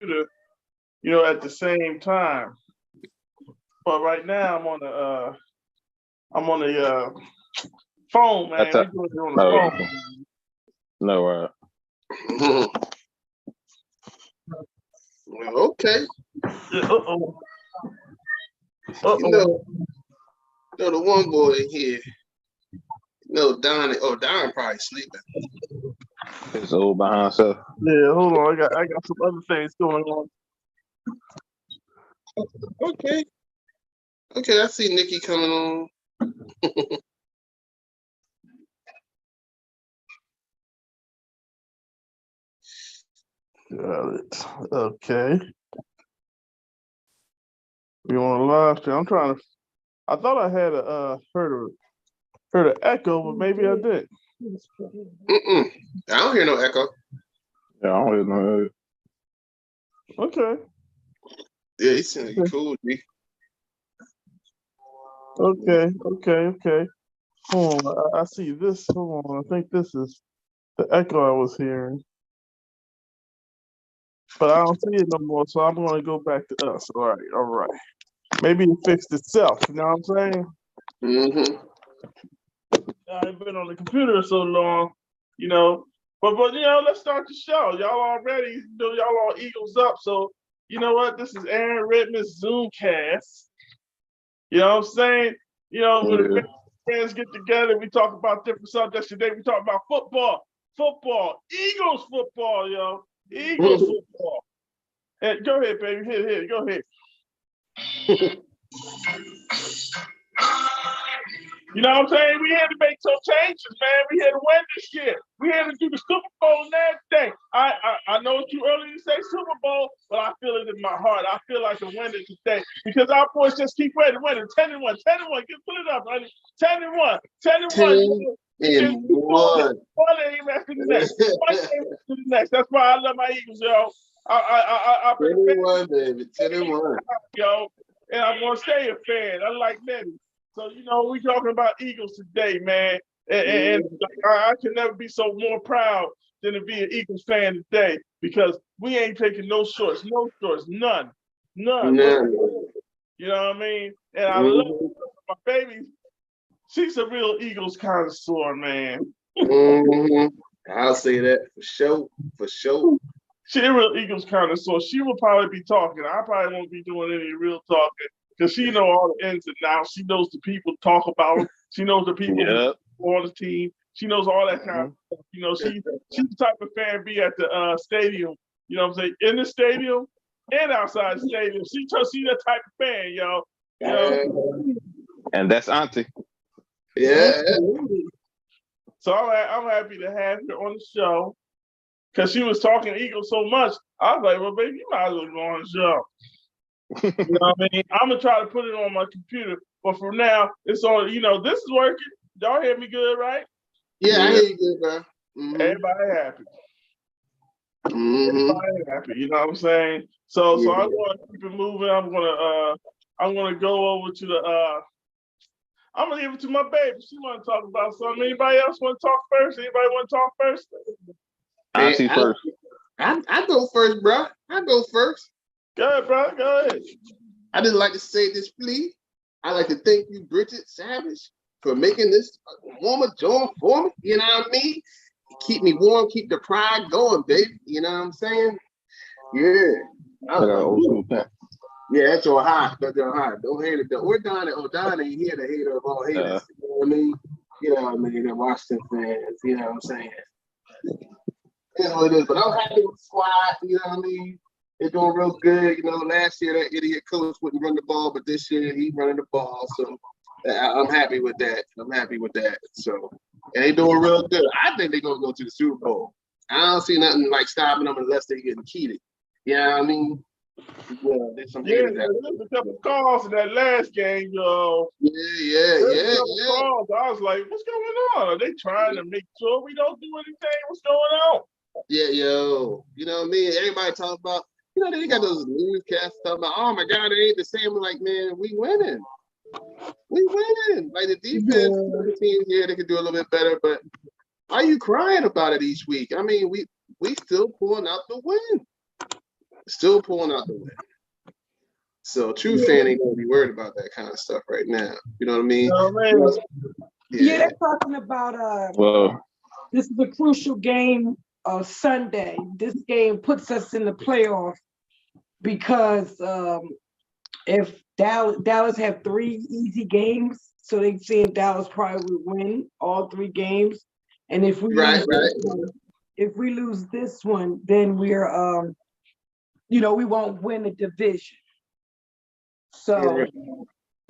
computer, at the same time. But right now I'm on the phone, That's man. a We doing it on the no, phone. no. Well, okay. Uh-oh. You Uh-oh. know the one boy in here. Don. Oh, Don probably sleeping. His old behind self. Yeah, hold on. I got some other things going on. Okay. Okay, I see Nikki coming on. Got it. Okay. You want to live stream? I'm trying to. I thought I had heard an echo, but maybe I didn't. I don't hear no echo. Yeah, I don't even know. Okay. Yeah, he seems cool, G. Okay. Hold on. I see this. Hold on. I think this is the echo I was hearing. But I don't see it no more, so I'm going to go back to us. All right. Maybe it fixed itself. You know what I'm saying? Mm-hmm. I've been on the computer so long, But let's start the show. Y'all already, y'all all Eagles up. So you know what? This is Aaron Redmond's Zoomcast. You know what I'm saying? When the fans get together, we talk about different subjects. Today we talk about football, Eagles football, yo, Eagles football. Hey, go ahead, baby. Hit. Go ahead. You know what I'm saying? We had to make some changes, man. We had to win this year. We had to do the Super Bowl and everything. I know it's too early to say Super Bowl, but I feel it in my heart. I feel like a winner today because our boys just keep winning. 10-1. Put it up, honey. 10-1. 10-1. 10-1. One aim after the next. One aim after the next. That's why I love my Eagles, yo. 10-1, baby. 10-1. Yo, and I'm gonna stay a fan. I like many. So, we talking about Eagles today, man. And I can never be so more proud than to be an Eagles fan today because we ain't taking no shorts, none. You know what I mean? And I love my baby. She's a real Eagles connoisseur, man. I'll say that for sure. She's a real Eagles connoisseur. She will probably be talking. I probably won't be doing any real talking. Because she knows all the ins and outs. She knows the people talk about them. She knows the people on the team. She knows all that kind of stuff. She's the type of fan be at the stadium. You know what I'm saying? In the stadium and outside the stadium. She's that type of fan, yo. And that's Auntie. Yeah. So I'm happy to have her on the show. Because she was talking Eagles so much. I was like, well, baby, you might as well go on the show. You know what I mean? I'm gonna try to put it on my computer, but for now, it's on. This is working. Y'all hear me good, right? Yeah, I hear you good, bro. Everybody happy. Everybody happy. You know what I'm saying? So I'm gonna keep it moving. I'm gonna go over to the. I'm gonna give it to my baby. She want to talk about something. Anybody else want to talk first? Anybody want to talk first? Auntie first. I go first, bro. I go first. Go ahead, bro. Go ahead. I just like to say this plea. I'd like to thank you, Bridget Savage, for making this warmer joint for me. You know what I mean? Keep me warm, keep the pride going, baby. You know what I'm saying? Yeah. I got old school pen. Yeah, that's your hot. That's your hot. Don't hate it. We're Don ain't here, the hater of all haters. You know what I mean? The Washington fans. You know what I'm saying? That's what it is. But I'm happy with the squad. You know what I mean? They're doing real good. Last year that idiot coach wouldn't run the ball, but this year he's running the ball. So I'm happy with that. So, and they're doing real good. I think they're going to go to the Super Bowl. I don't see nothing like stopping them unless they're getting cheated. You know what I mean? Yeah, there's some haters there's a couple calls in that last game, yo. Yeah. Calls. I was like, what's going on? Are they trying to make sure we don't do anything? What's going on? Yeah, yo. You know what I mean? Everybody talking about, they got those newscasts talking about, oh my God, it ain't the same. I'm like, man, we winning. Like the defense, the teams, they could do a little bit better, but why are you crying about it each week? I mean, we still pulling out the win. Still pulling out the win. So true fan ain't gonna be worried about that kind of stuff right now. You know what I mean? Oh, man. Yeah, they're talking about Well, this is a crucial game Sunday. This game puts us in the playoff because if Dallas have 3 easy games, so they saying Dallas probably would win all 3 games. And if we lose this one, then we're we won't win the division. So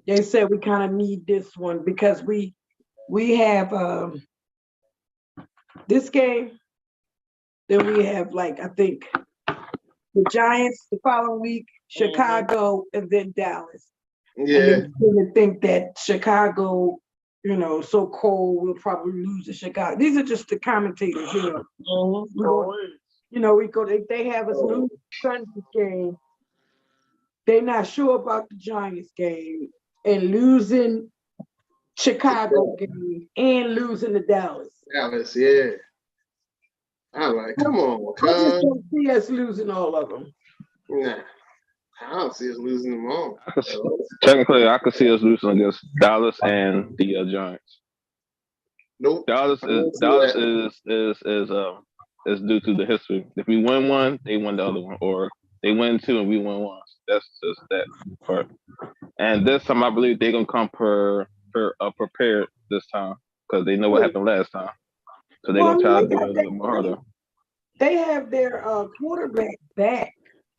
they said we kind of need this one because we have this game, then we have I think the Giants the following week, Chicago, and then Dallas. Yeah. And they think that Chicago, so cold, we'll probably lose to Chicago. These are just the commentators, they have us lose Sunday's game. They're not sure about the Giants game and losing Chicago game and losing to Dallas. Dallas, yeah. I'm like, come on, I just don't see us losing all of them. Nah, I don't see us losing them all. technically, I could see us losing against Dallas and the Giants. Nope. Dallas is due to the history. If we win one, they win the other one, or they win 2 and we win 1. That's just that part. And this time, I believe they're gonna come prepared this time because they know what happened last time. So they're gonna try to do it a little more harder. They have their quarterback back.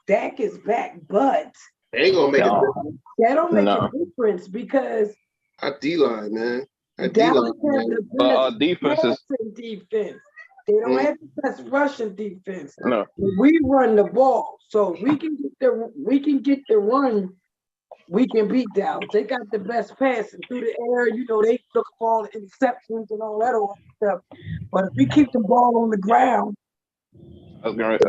Dak is back, but they ain't gonna make that don't make a difference because our D-line, man. Dallas has the But our defense is defense. They don't have the best rushing defense. no. We run the ball, so we can get the run. We can beat Dallas. They got the best passing through the air. They look for all the interceptions and all that old stuff. But if we keep the ball on the ground, I was going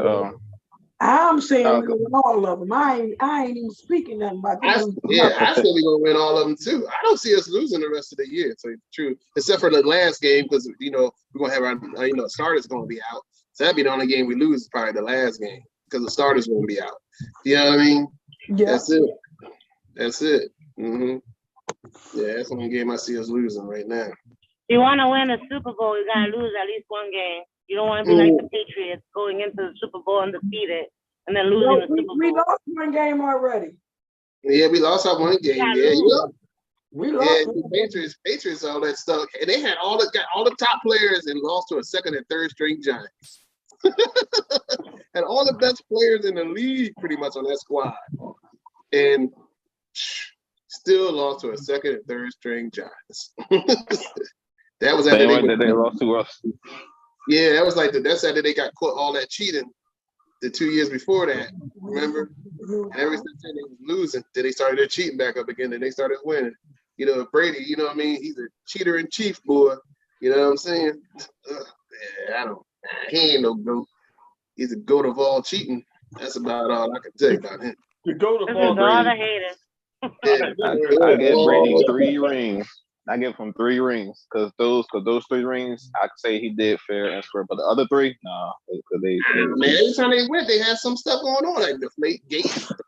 I'm saying we win all of them. I ain't even speaking nothing about I still be gonna win all of them too. I don't see us losing the rest of the year. So true, except for the last game because we're gonna have our starters gonna be out. So that'd be the only game we lose is probably the last game because the starters gonna be out. You know what I mean? Yeah. That's it. Mm-hmm. Yeah, that's the only game I see us losing right now. You want to win a Super Bowl, you gotta lose at least 1 game. You don't want to be like the Patriots going into the Super Bowl undefeated and then losing the Super Bowl. We lost 1 game already. Yeah, we lost our 1 game. We lost. The Patriots, all that stuff, and they had all the top players and lost to a 2nd and 3rd string Giants. Had all the best players in the league pretty much on that squad, and still lost to a 2nd and 3rd string Giants. That was after they lost to us. Yeah, that was that's after they got caught all that cheating the 2 years before that. Remember? And ever since then they was losing, then they started their cheating back up again, and they started winning. Brady, you know what I mean? He's a cheater in chief, boy. You know what I'm saying? He ain't no GOAT. He's a GOAT of all cheating. That's about all I can say about him. The GOAT of all the haters. I give Brady 3 rings. I give him 3 rings because those 3 rings, I could say he did fair and square. But the other 3, nah. Man, every time they went, they had some stuff going on, like deflating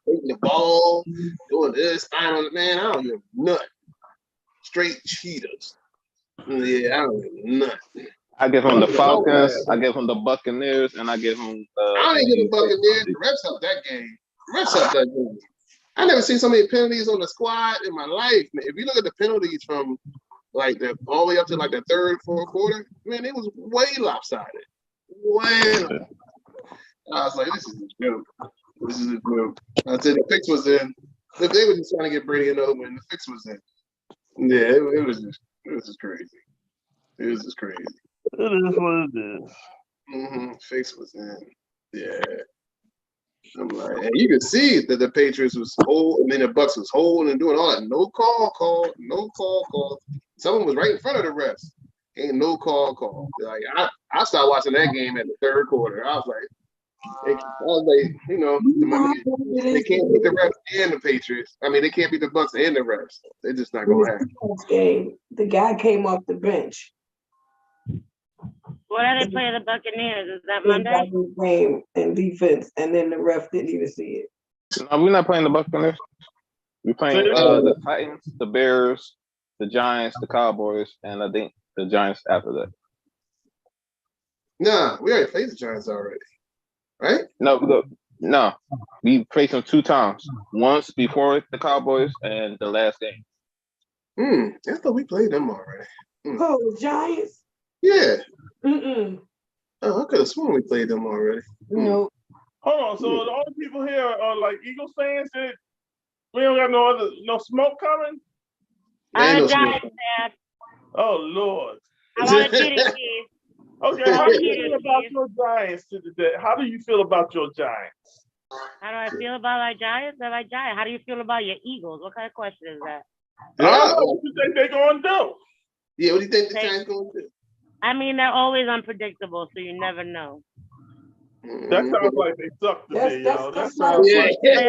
the ball, doing this, man, I don't give a nut. Straight cheaters. Yeah, I don't give a nut. I give him the Falcons, I give him the Buccaneers, and I give him I didn't give the Buccaneers. The refs helped that game. I never seen so many penalties on the squad in my life, man. If you look at the penalties from all the way up to the 3rd, 4th quarter, man, it was way lopsided. I was like, this is a joke. I said the fix was in. If they were just trying to get Brady another win, the fix was in. Yeah, it was just crazy. It was just crazy. It is what it is. Fix was in. Yeah. I'm like, and you can see that the Patriots was holding, the Bucks was holding and doing all that. No call. Someone was right in front of the refs. Ain't no call. Like I started watching that game at the 3rd quarter. I was like, they can't beat the refs and the Patriots. I mean, they can't beat the Bucks and the refs. They're just not gonna happen. The guy came off the bench. What are they playing the Buccaneers? Is that Monday? Game and defense, and then the ref didn't even see it. No, we're not playing the Buccaneers. We're playing the Titans, the Bears, the Giants, the Cowboys, and I think the Giants after that. Nah, we already played the Giants already, right? No, we played them 2 times. Once before the Cowboys and the last game. I thought we played them already. Oh, the Giants? Yeah. Mm-mm. Oh, I could have sworn we played them already. No. Hold on. So the only people here are like Eagles fans. That we don't got no smoke coming. I'm a Giants fan. Oh Lord. I want to cheat it, Keith. Okay, how do you feel about your Giants today? How do you feel about your Giants? How do I feel about my Giants? I like Giants. How do you feel about your Eagles? What kind of question is that? What do you think they're going to do? Yeah, what do you think the Giants going to do? I mean, they're always unpredictable, so you never know. That sounds like they suck to me, yo. That sounds like they're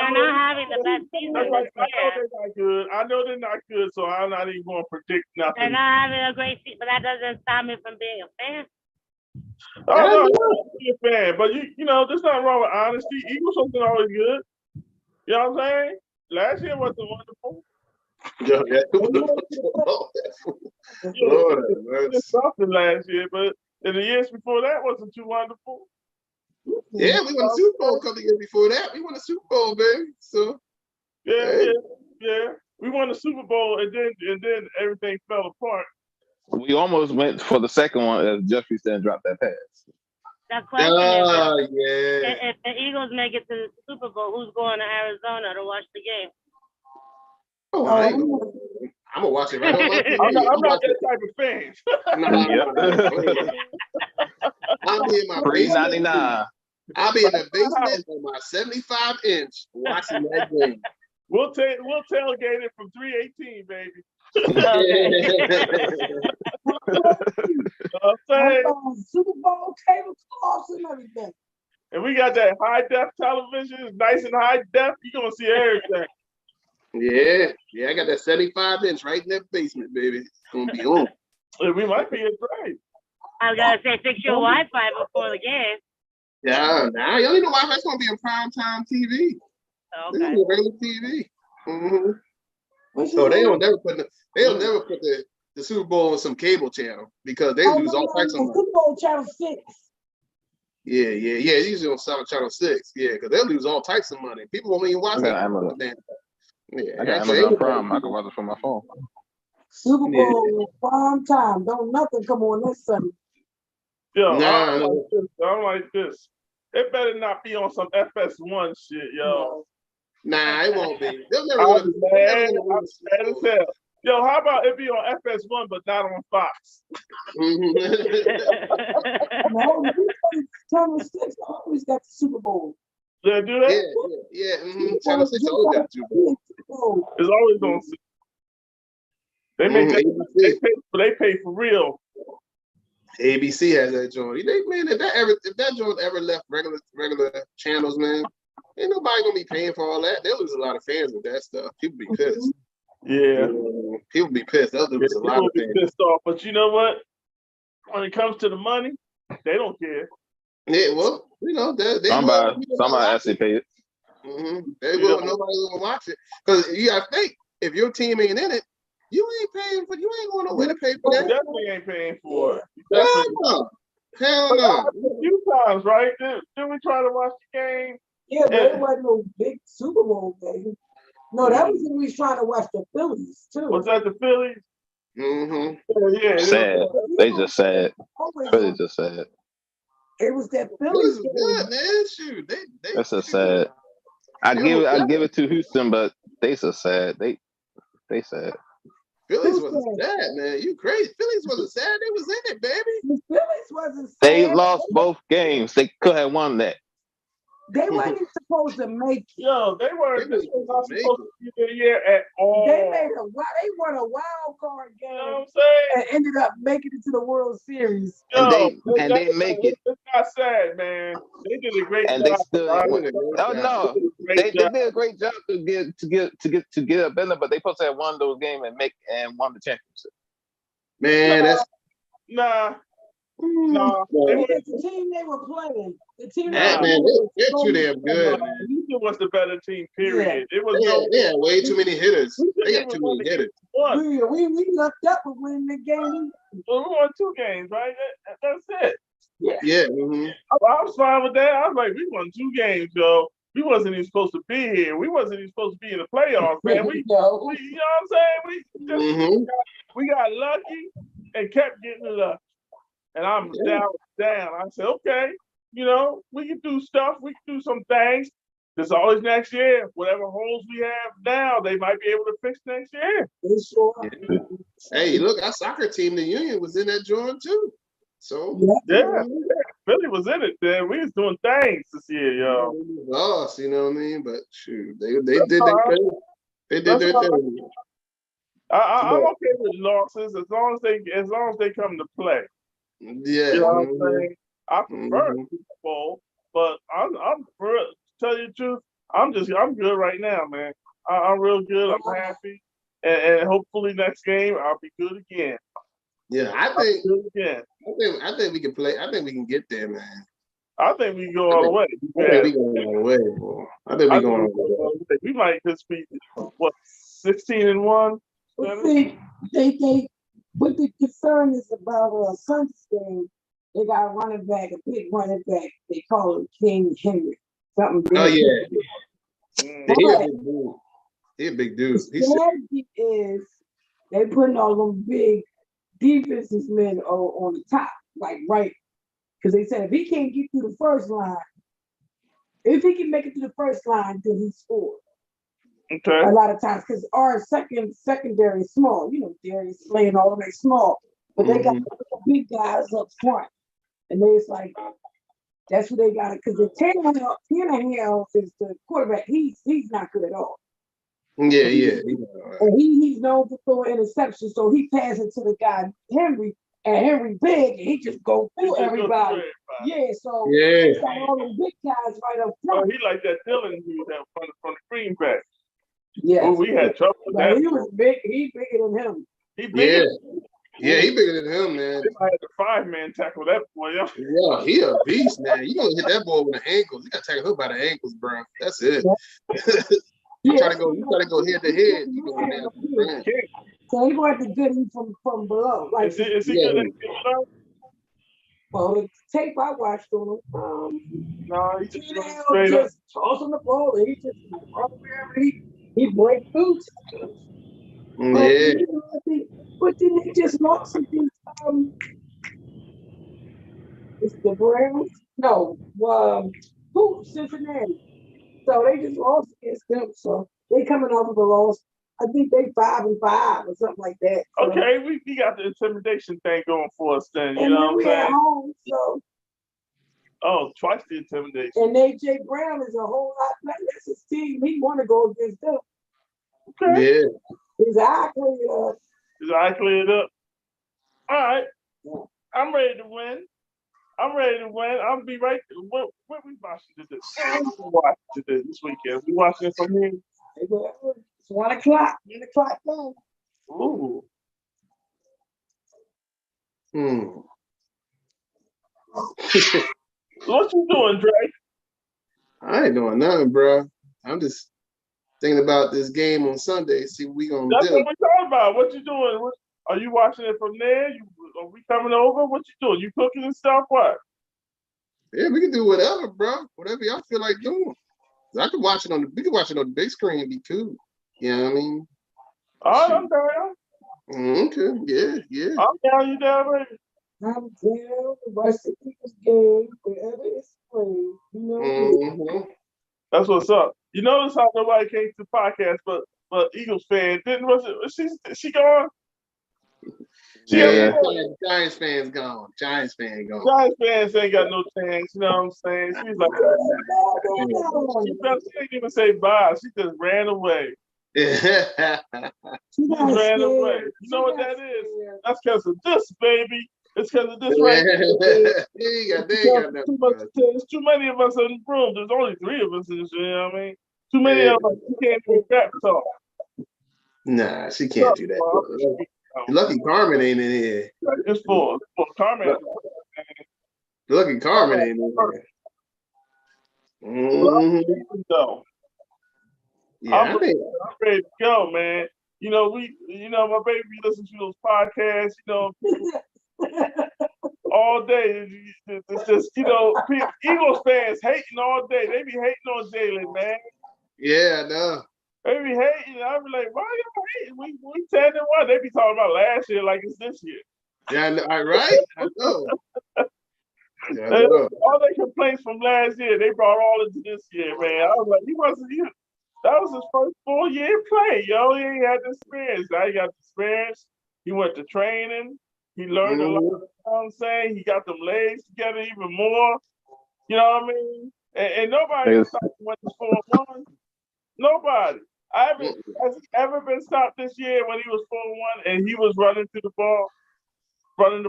not having the best season this year. I know they're not good, so I'm not even going to predict nothing. They're not having a great season, but that doesn't stop me from being a fan. Oh, no, I'm a fan, but you know, there's nothing wrong with honesty. Eagles something always good. You know what I'm saying? Last year wasn't wonderful. Yeah, Lord, something last year, but in the years before that wasn't too wonderful. Yeah, we won the Super Bowl a couple of years before that. We won the Super Bowl, baby. So yeah. We won the Super Bowl, and then everything fell apart. We almost went for the second one as Jeffrey said, dropped that pass. The question is, yeah. if the Eagles make it to the Super Bowl, who's going to Arizona to watch the game? Oh, I'm gonna watch it right on my TV. I'm not that type of fan. I'll be in my $3.99. I'll be in the basement on my 75-inch watching that game. We'll tailgate it from 318, baby. Super Bowl tablecloths and everything. And we got that high def television, it's nice and high def. You're gonna see everything. Yeah, I got that 75-inch right in that basement, baby. It's gonna be on. We might be in right. I was gonna say fix your Wi-Fi before the game. Yeah, nah, you only know Wi-Fi's gonna be in primetime TV. Okay. It's gonna be regular TV. So they'll never put the Super Bowl on some cable channel because they lose all types of money. Super Bowl channel 6. Yeah. Usually on channel 6. Yeah, because they'll lose all types of money. People won't even watch that. I got Amazon Prime. I can watch it from my phone. Super Bowl prime time. Don't nothing come on this Sunday. Yo, I'm like this. It better not be on some FS1 shit, yo. Nah, it won't be. They'll never I'm mad as hell. Yo, how about it be on FS1 but not on Fox? No, channel 6 always got the Super Bowl. They do that? Yeah. Channel 6 always got the Super Bowl. It's always on. They make they pay for real. ABC has that joint. If that joint ever left regular channels, man, ain't nobody gonna be paying for all that. They'll lose a lot of fans with that stuff. People be pissed. Yeah. People be pissed. They'll lose a lot of fans. Pissed off. But you know what? When it comes to the money, they don't care. Yeah, well, you know, somebody actually pay it. They will. Nobody's gonna watch it because you gotta think if your team ain't in it, you ain't paying for. You ain't going nowhere to pay for that. You definitely ain't paying for it. Hell no. A few times, right? Did we try to watch the game? Yeah, but it wasn't no big Super Bowl game. No, that was when we was trying to watch the Phillies too. Was that the Phillies? Yeah. Sad. They just sad. Phillies just sad. It was that Phillies Phillies was good, man. Shoot, that's a sad. I give it to Houston, but they so sad. They sad. Phillies wasn't sad, man. You crazy? Phillies wasn't sad. They was in it, baby. The Phillies wasn't sad. They lost both games. They could have won that. They weren't even supposed to make it. Yo, they weren't. This was not supposed to be the year at all. They won a wild card game. You know what I'm saying? And ended up making it to the World Series. And they make it. It's not sad, man. They did a great job. And they still. Oh no, they did a great job to get up in there, but they supposed to have won those games and won the championship. Man, that's Nah. They were, It's the team they were playing. The team that, Nah. man. They're so too damn good, man. Houston was the better team, period. It was They had way too many hitters. we They couldn't got even too win many the game. hitters. One. we left up with winning the game. Well, we won 2 games, right? That's it. Yeah. Mm-hmm. I was fine with that. I was like, we won 2 games, yo. We wasn't even supposed to be here. We wasn't even supposed to be in the playoffs, man. We you know what I'm saying? We got lucky and kept getting lucky. And I'm down. I said, okay, you know, we can do stuff. We can do some things. There's always next year. Whatever holes we have now, they might be able to fix next year. Hey, look, our soccer team, the Union, was in that joint too. So Yeah, Philly was in it. Then we was doing things this year, yo. lost, you know what I mean? But shoot, they did their thing. They did their thing. I'm okay with losses as long as they come to play. Yeah. You know what I'm saying? I prefer Super Bowl, but to tell you the truth, I'm good right now, man. I'm real good. I'm happy, and hopefully next game I'll be good again. Yeah, I think we can play. I think we can get there, man. I think we can go all the way. I think we going all the way, boy. I think we going all the way. We might just be 16-1. See, they what the concern is about Sunday's game. They got a running back, a big running back. They call him King Henry. Something big. Oh yeah. He's a big dude. The strategy is they putting all them big defensive men on the top, like right. Because they said if he can't get through the first line, if he can make it to the first line, then he scores. Okay. A lot of times, because our secondary is small. You know, Darius Slay and all of them small, but they got big guys up front, and it's like that's what they got. Because the Tannehill is the quarterback. He's not good at all. Yeah. And he's known for throwing interceptions, so he passes to the guy Henry, and Henry big, and he just go through everybody. Yeah, so he's got all the big guys right up front. Oh, he like that Dylan dude that from the greenback. Yeah. Oh, we had trouble with that. He was big. He bigger than him. He bigger. Yeah, he bigger than him, man. I had to 5-man tackle that boy. Yeah, he a beast, man. You gonna hit that boy with the ankles. You gotta tackle him by the ankles, bro. That's it. You try to go head to head. You go in there. So he going to get him from below. Like, is he good at below? Well, the tape I watched on him, no, he just tossing the ball, and he just wherever he break through. Yeah. But then they just lost against it's the Browns. No, Cincinnati. So they just lost against them. So they coming off of a loss. I think they 5-5 or something like that. So. Okay, we got the intimidation thing going for us then. You and know what I'm saying? At home, so. Oh, twice the intimidation. And AJ Brown is a whole lot better. That's his team. He want to go against them. Okay. Yeah. His eye cleared up. His eye cleared up. All right. I'm ready to win. I'll be right there. What we watching today? What we watching this weekend? We watching it from here? It's 1 o'clock. 1 o'clock game. Ooh. What you doing, Dre? I ain't doing nothing, bro. I'm just thinking about this game on Sunday. See what we gonna That's do. what we're talking about. What you doing? Are you watching it from there? Are we coming over? What you doing? You cooking and stuff? What? Yeah, we can do whatever, bro. Whatever y'all feel like doing. We can watch it on the big screen. It'd be cool. You know what I mean? All right, I'm down. Okay. Yeah. I'm down. You down, baby? I'm down to watch the Eagles game wherever it's played. You know. That's what's up. You notice how nobody came to the podcast, but Eagles fan didn't. Was she gone? Yeah. Giants fans gone. Giants fans ain't got no chance. You know what I'm saying? She's like, she didn't even say bye. She just ran away. She ran away. You know what that is? That's because of this, baby. It's because of this right here. There's too many of us in the room. There's only 3 of us in this, you know what I mean? Too many of us. You can't do crap talk. Nah, she can't do that. Lucky Carmen ain't in here. It's for Carmen. Lucky Carmen ain't in here. Mm-hmm. So, Yeah, I'm I think. ready to go, man. My baby listens to those podcasts, all day. It's just, Eagles fans hating all day. They be hating on Jalen, man. Yeah, I know. They be hating. I be like, why y'all hating? We 10-1. They be talking about last year like it's this year. Yeah, I know. Right? I know. Yeah, I know. All their complaints from last year, they brought all into this year, man. I was like, that was his first full year play, yo. He ain't had the experience. Now he got the experience. He went to training. He learned a lot. You know what I'm saying? He got them legs together even more. You know what I mean? And nobody stopped when he's 4-1. Nobody. Has he ever been stopped this year when he was 4-1 and he was running the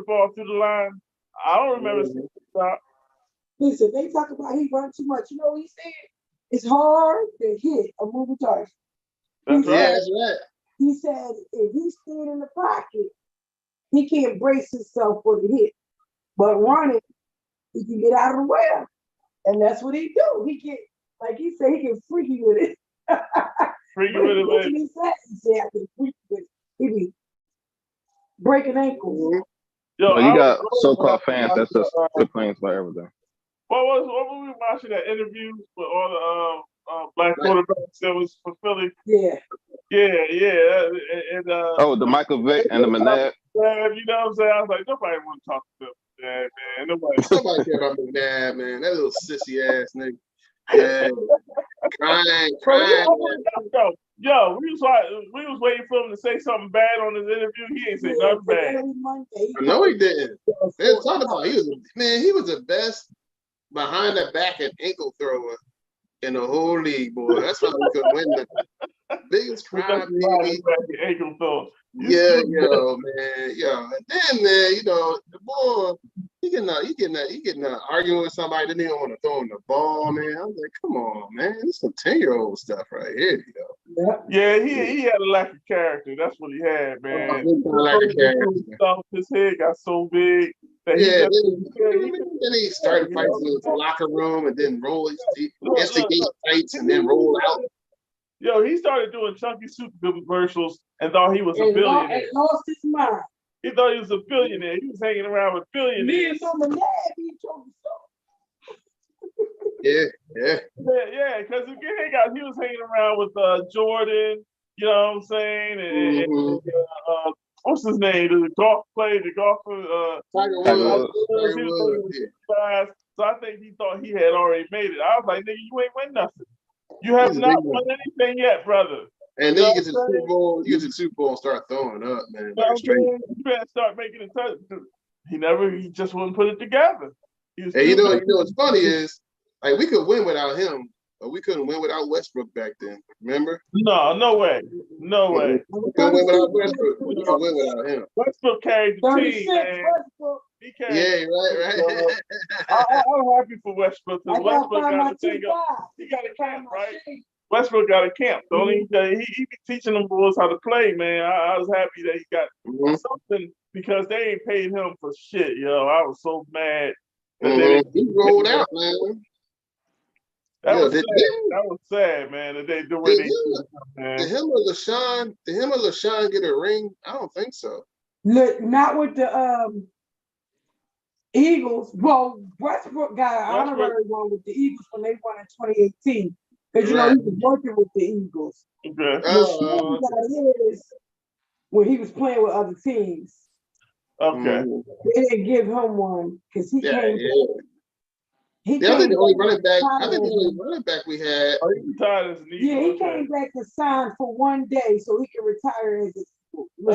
ball through the line? I don't remember seeing him stop. Listen, they talk about he run too much. You know what he said? It's hard to hit a moving target. That's right. Yeah, that's right. He said if he's staying in the pocket, he can't brace himself for the hit. But running, he can get out of the way. And that's what he do. He get, like he said, he can freaky with it. Freaky with it, man. He said, I can freaky with it. He be breaking ankles. Yo, you got so-called fans that's just complains about everything. What were we watching that interview with all the black quarterbacks that was for Philly? Yeah. And the Michael Vick and the Manette. You know what I'm saying? I was like, nobody want to talk to them. Yeah, man. Nobody care about McNabb, man. That little sissy ass nigga. Yeah. crying. Yo, we was waiting for him to say something bad on his interview. He ain't say nothing bad. No, he didn't. They was talking about he was the best behind the back and ankle thrower in the whole league, boy. That's why we could win the biggest crime. Ankle thrower. Yeah, man. And then, man, the boy, he getting arguing with somebody, then he don't want to throw him the ball, man. I was like, come on, man. This is some 10-year-old stuff right here, Yeah, he had a lack of character. That's what he had, man. His head got so big that then he started fighting in the locker room and then instigate fights and then roll out. Yo, he started doing Chunky Soup commercials and thought he was a billionaire. And lost his mind. He thought he was a billionaire. He was hanging around with billionaires. Me and some he Yeah, because he was hanging around with Jordan, you know what I'm saying? And what's his name? The golfer. Tiger Woods. So I think he thought he had already made it. I was like, nigga, you ain't win nothing. You have not won anything yet, brother. And then you get to the Super Bowl and start throwing up, man. You better start making it touch. He just wouldn't put it together. And what's funny is, like, we could win without him, but we couldn't win without Westbrook back then. Remember? No way. No way. We couldn't win without Westbrook. We couldn't win without him. Westbrook carried the team, man. He carried right. I'm happy for Westbrook because Westbrook got to take up. He got a camp, right? Westbrook got a camp. He be teaching them boys how to play, man. I was happy that he got something because they ain't paid him for shit, yo. I was so mad. He rolled out, man. That was sad, man. That they do Did him or LaShawn get a ring? I don't think so. Look, not with the Eagles. Well, Westbrook got an honorary one with the Eagles when they won in 2018. Because he was working with the Eagles. Okay. LaShawn got his when he was playing with other teams. Okay. They didn't give him one because he came. I think the only running back we had. Oh, he retired as an Eagle. Yeah, he came back to sign for one day so he could retire as a a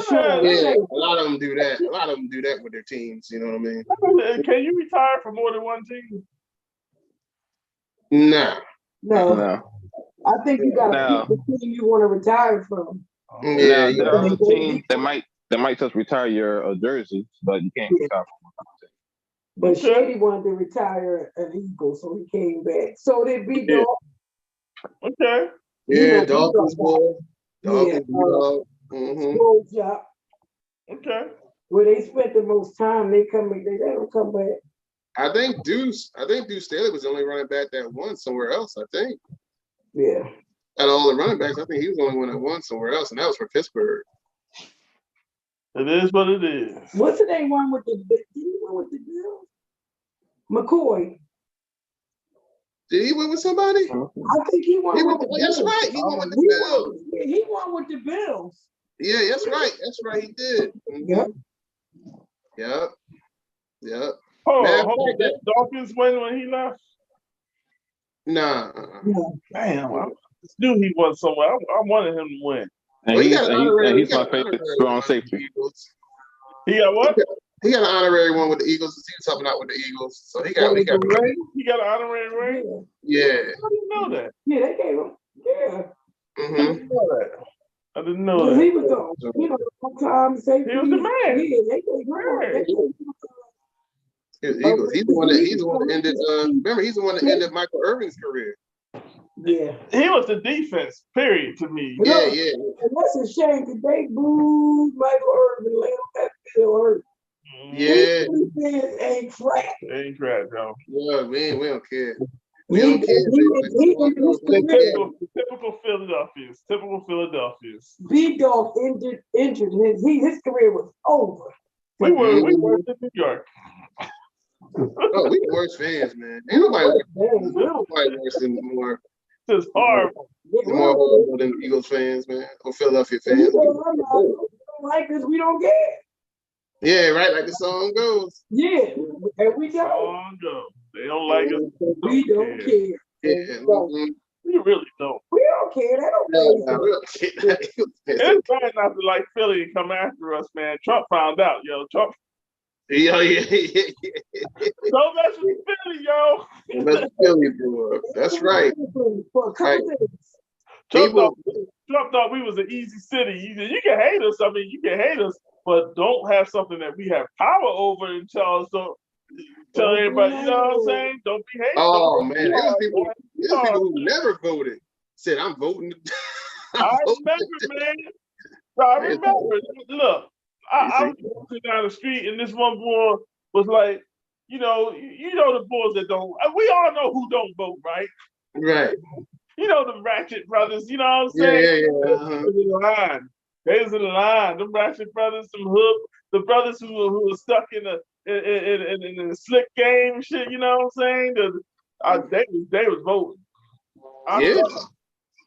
lot of them do that. A lot of them do that with their teams. You know what I mean? Can you retire for more than one team? No. I think you got to pick the team you want to retire from. Yeah, there are teams that might just retire your jersey, but you can't retire from one team. But Shady wanted to retire an Eagle, so he came back. So they'd be dog. Okay. Yeah, Dolphins boy. Dolphins dog. Yeah. Okay. Where they spent the most time, they don't come back. I think Deuce Staley was the only running back that won somewhere else. I think Yeah. out of all the running backs, I think he was the only one that won somewhere else, and that was for Pittsburgh. It is what it is. What's the name one with the Bills? McCoy. Did he win with somebody? I think he won with the That's Bills. right. He won with the Bills. He won with the Bills. Yeah, that's right. That's right. He did. Yep. Yep. Hold on. Did Dawkins win when he left? Nah. Damn, I knew he was somewhere. I wanted him to win. And Well, he's my favorite strong safety. He got what? He got an honorary one with the Eagles. He was helping out with the Eagles, so he got. He got an honorary ring. Yeah. I didn't know that. Yeah, they gave him. Yeah. Mm-hmm. I didn't know that. He was the long-time safety. He was the man. Yeah, they gave him. Eagles. He's the one that ended. Remember, he's the one that ended Michael Irvin's career. Yeah. He was the defense, period, to me. Yeah. And that's a shame because they booed Michael Irvin, let him that Bill Irvin. Yeah. He ain't crap. Ain't crap, though. Yeah, we don't care. He Typical Philadelphians. B-Dog injured his career was over. We were in New York. Oh, we the worst fans, man. Ain't nobody worse than more. It's horrible. More horrible than Eagles fans, man, or Philadelphia fans. Like this, we don't care. Yeah, right. Like the song goes. Yeah, and we don't. Song goes. They don't like us. We don't care. Yeah. We really don't. We don't care. They don't care. It's bad not to like Philly and come after us, man. Trump found out, yo. Trump. Yeah. Don't mess with Philly, yo. That's Philly, bro. That's right. Right. Trump thought we was an easy city. You can hate us. I mean, you can hate us, but don't have something that we have power over and tell everybody, you know what I'm saying? Don't be hating. Oh, man. There's people who never voted. Said, I'm voting. I remember. Look, I was walking down the street and this one boy was like, you know the boys that don't. We all know who don't vote, right? Right. You know the Ratchet brothers. You know what I'm saying? Yeah. Uh-huh. They was in the line. Them Ratchet brothers, some hood, the brothers who were stuck in the slick game shit. You know what I'm saying? They was voting.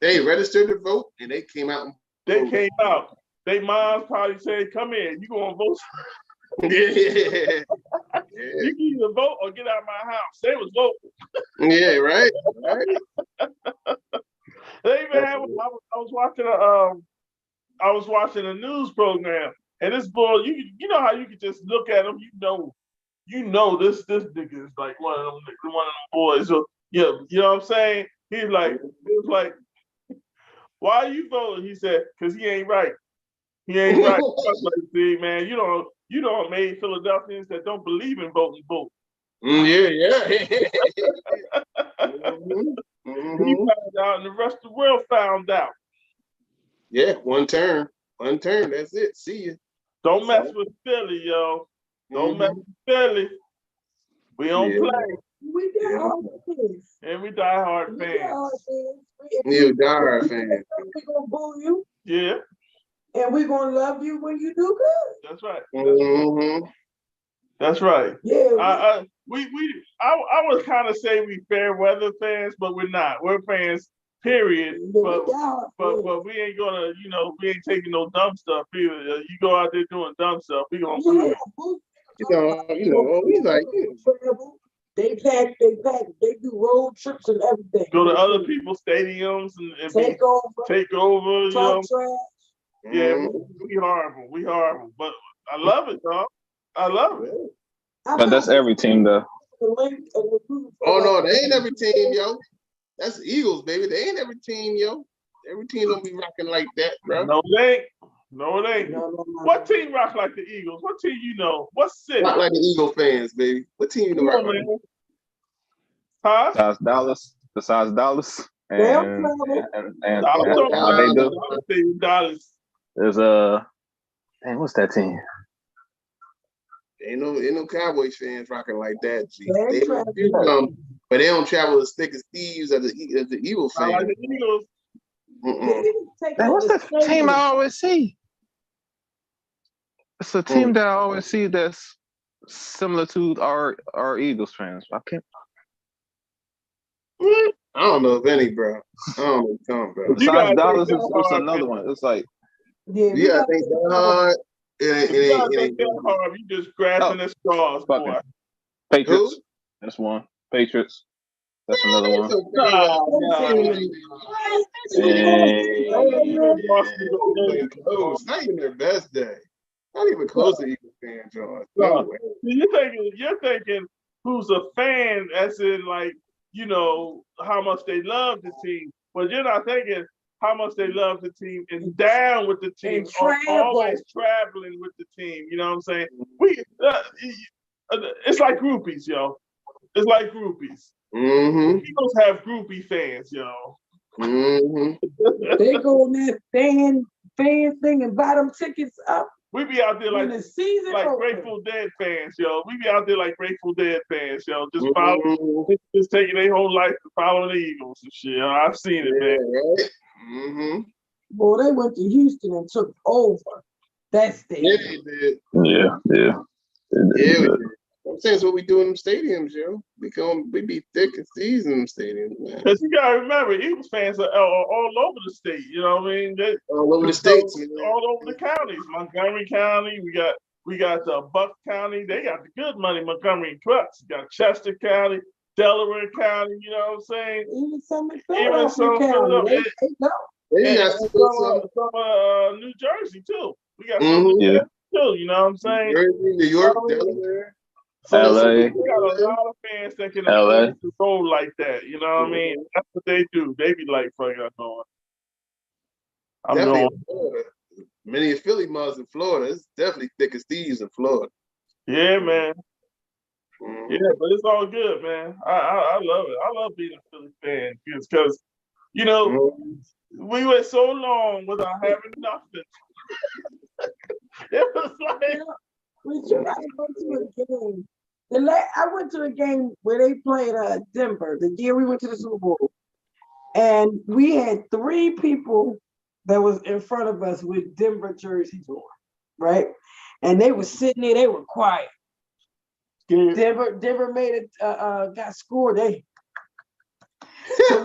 They registered to vote and they came out. Came out. They moms probably said, "Come in, you gonna vote." Yeah. You can either vote or get out of my house. They was voting. Yeah, right. They even had. I was watching a news program, and this boy, you know how you could just look at him, you know this nigga is like one of them boys. So yeah, you know what I'm saying? He was like, why are you voting? He said, because he ain't right. He ain't right. See, man, you don't made Philadelphians that don't believe in voting vote. Yeah. He found out, and the rest of the world found out. Yeah, one turn. That's it. See you. Don't mess with Philly, yo. Don't mess with Philly. We don't play. We die hard fans. And we die hard fans. You die hard fans. We're gonna boo you. Yeah. And we're gonna love you when you do good. That's right. Mm-hmm. That's right. Yeah. I would kind of say we fair weather fans, but we're not. We're fans, period. But we ain't gonna, we ain't taking no dumb stuff either. You go out there doing dumb stuff, we gonna boo you. He's like, they pack, they do road trips and everything. Go to other people's stadiums and take over. You know? Yeah, we horrible. But I love it, dog. I love it. But that's every team, though. Oh no, they ain't every team, yo. That's the Eagles, baby. They ain't every team, yo. Every team don't be rocking like that, bro. No, it ain't. What team rock like the Eagles? What team you know? What city? Not like the Eagle fans, baby. What team you know rock like that? Huh? Besides Dallas. And how they do. Dallas. There's Dang, what's that team? Ain't no Cowboys fans rocking like that. G. They They travel. but they don't travel as thick as thieves as the Eagles I like fans. the Eagles. Mm-mm. Man, what's that team I always see? It's a team that I always see that's similar to our Eagles fans. I can't. I don't know if any, bro. I don't know what you're talking about. Besides Dallas, think it's hard, another man. one. It's like Yeah, we Yeah, I got think that hard. You gotta It think that hard. You just grasping at straws, boy. fucking Patriots. Who? That's one. Patriots. That's another one. Nah, Close. Not even their best day. Not even close to Eagles fan, George. No. No way. You're thinking who's a fan, as in like, you know, how much they love the team, but you're not thinking how much they love the team and down with the team, And or travel. always traveling with the team. You know what I'm saying? It's like groupies, yo. It's like groupies. Mm-hmm. Eagles have groupie fans, yo. Mm-hmm. They go on that fan thing and buy them tickets up We be out there when like the season like over. Grateful Dead fans, yo. We be out there like Grateful Dead fans, yo. Just Mm-hmm. just taking their whole life to follow the Eagles and shit. I've seen it, Yeah, man. right. Mm-hmm. Boy, they went to Houston and took over that Yeah, stadium. they did. Yeah. Yeah, we did. I'm saying it's what we do in them stadiums, yo. We be thick and seasoned in them stadiums, man. Because you gotta remember, Eagles fans are all over the state. You know what I mean? All over the states, man. all over the counties. Montgomery County, we got Buck County. They got the good money. Montgomery trucks. You got Chester County, Delaware County. You know what I'm saying? Even some in Even some Philadelphia County, they go. They and got some New Jersey too. We got some Mhm. New Jersey too. You know what I'm saying? Jersey, New York, Delaware. So LA. we got a lot of fans that can LA. afford to roll like that. You know what I mean? That's what they do. They be like, "Fuck, I'm going. I'm Definitely going." in Florida. Many of Philly mothers in Florida. It's definitely thick as thieves in Florida. Yeah, man. Mhm. Yeah, but it's all good, man. I love it. I love being a Philly fan because you know Mhm. we went so long without having nothing. It was like We tried to go to a game. I went to a game where they played Denver, the year we went to the Super Bowl. And we had 3 people that was in front of us with Denver jerseys on, right? And they were sitting there, they were quiet. yeah. Denver made it, got scored. So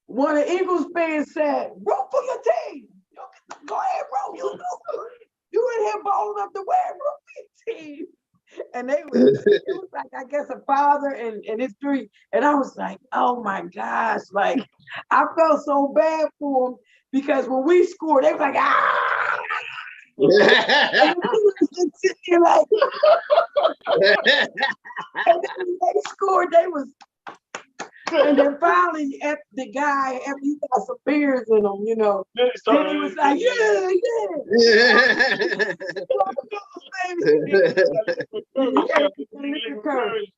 one of the Eagles fans said, "Root for your team. Go ahead, root. You in here balling up the way, root for your team." And it was like, I guess, a father and his 3. And I was like, oh my gosh, like I felt so bad for them because when we scored, they was like, ah. And we was just sitting there like, and then when they scored, they was. And then finally, after the guy, after he got some beers in him, you know, Then then he was like, yeah.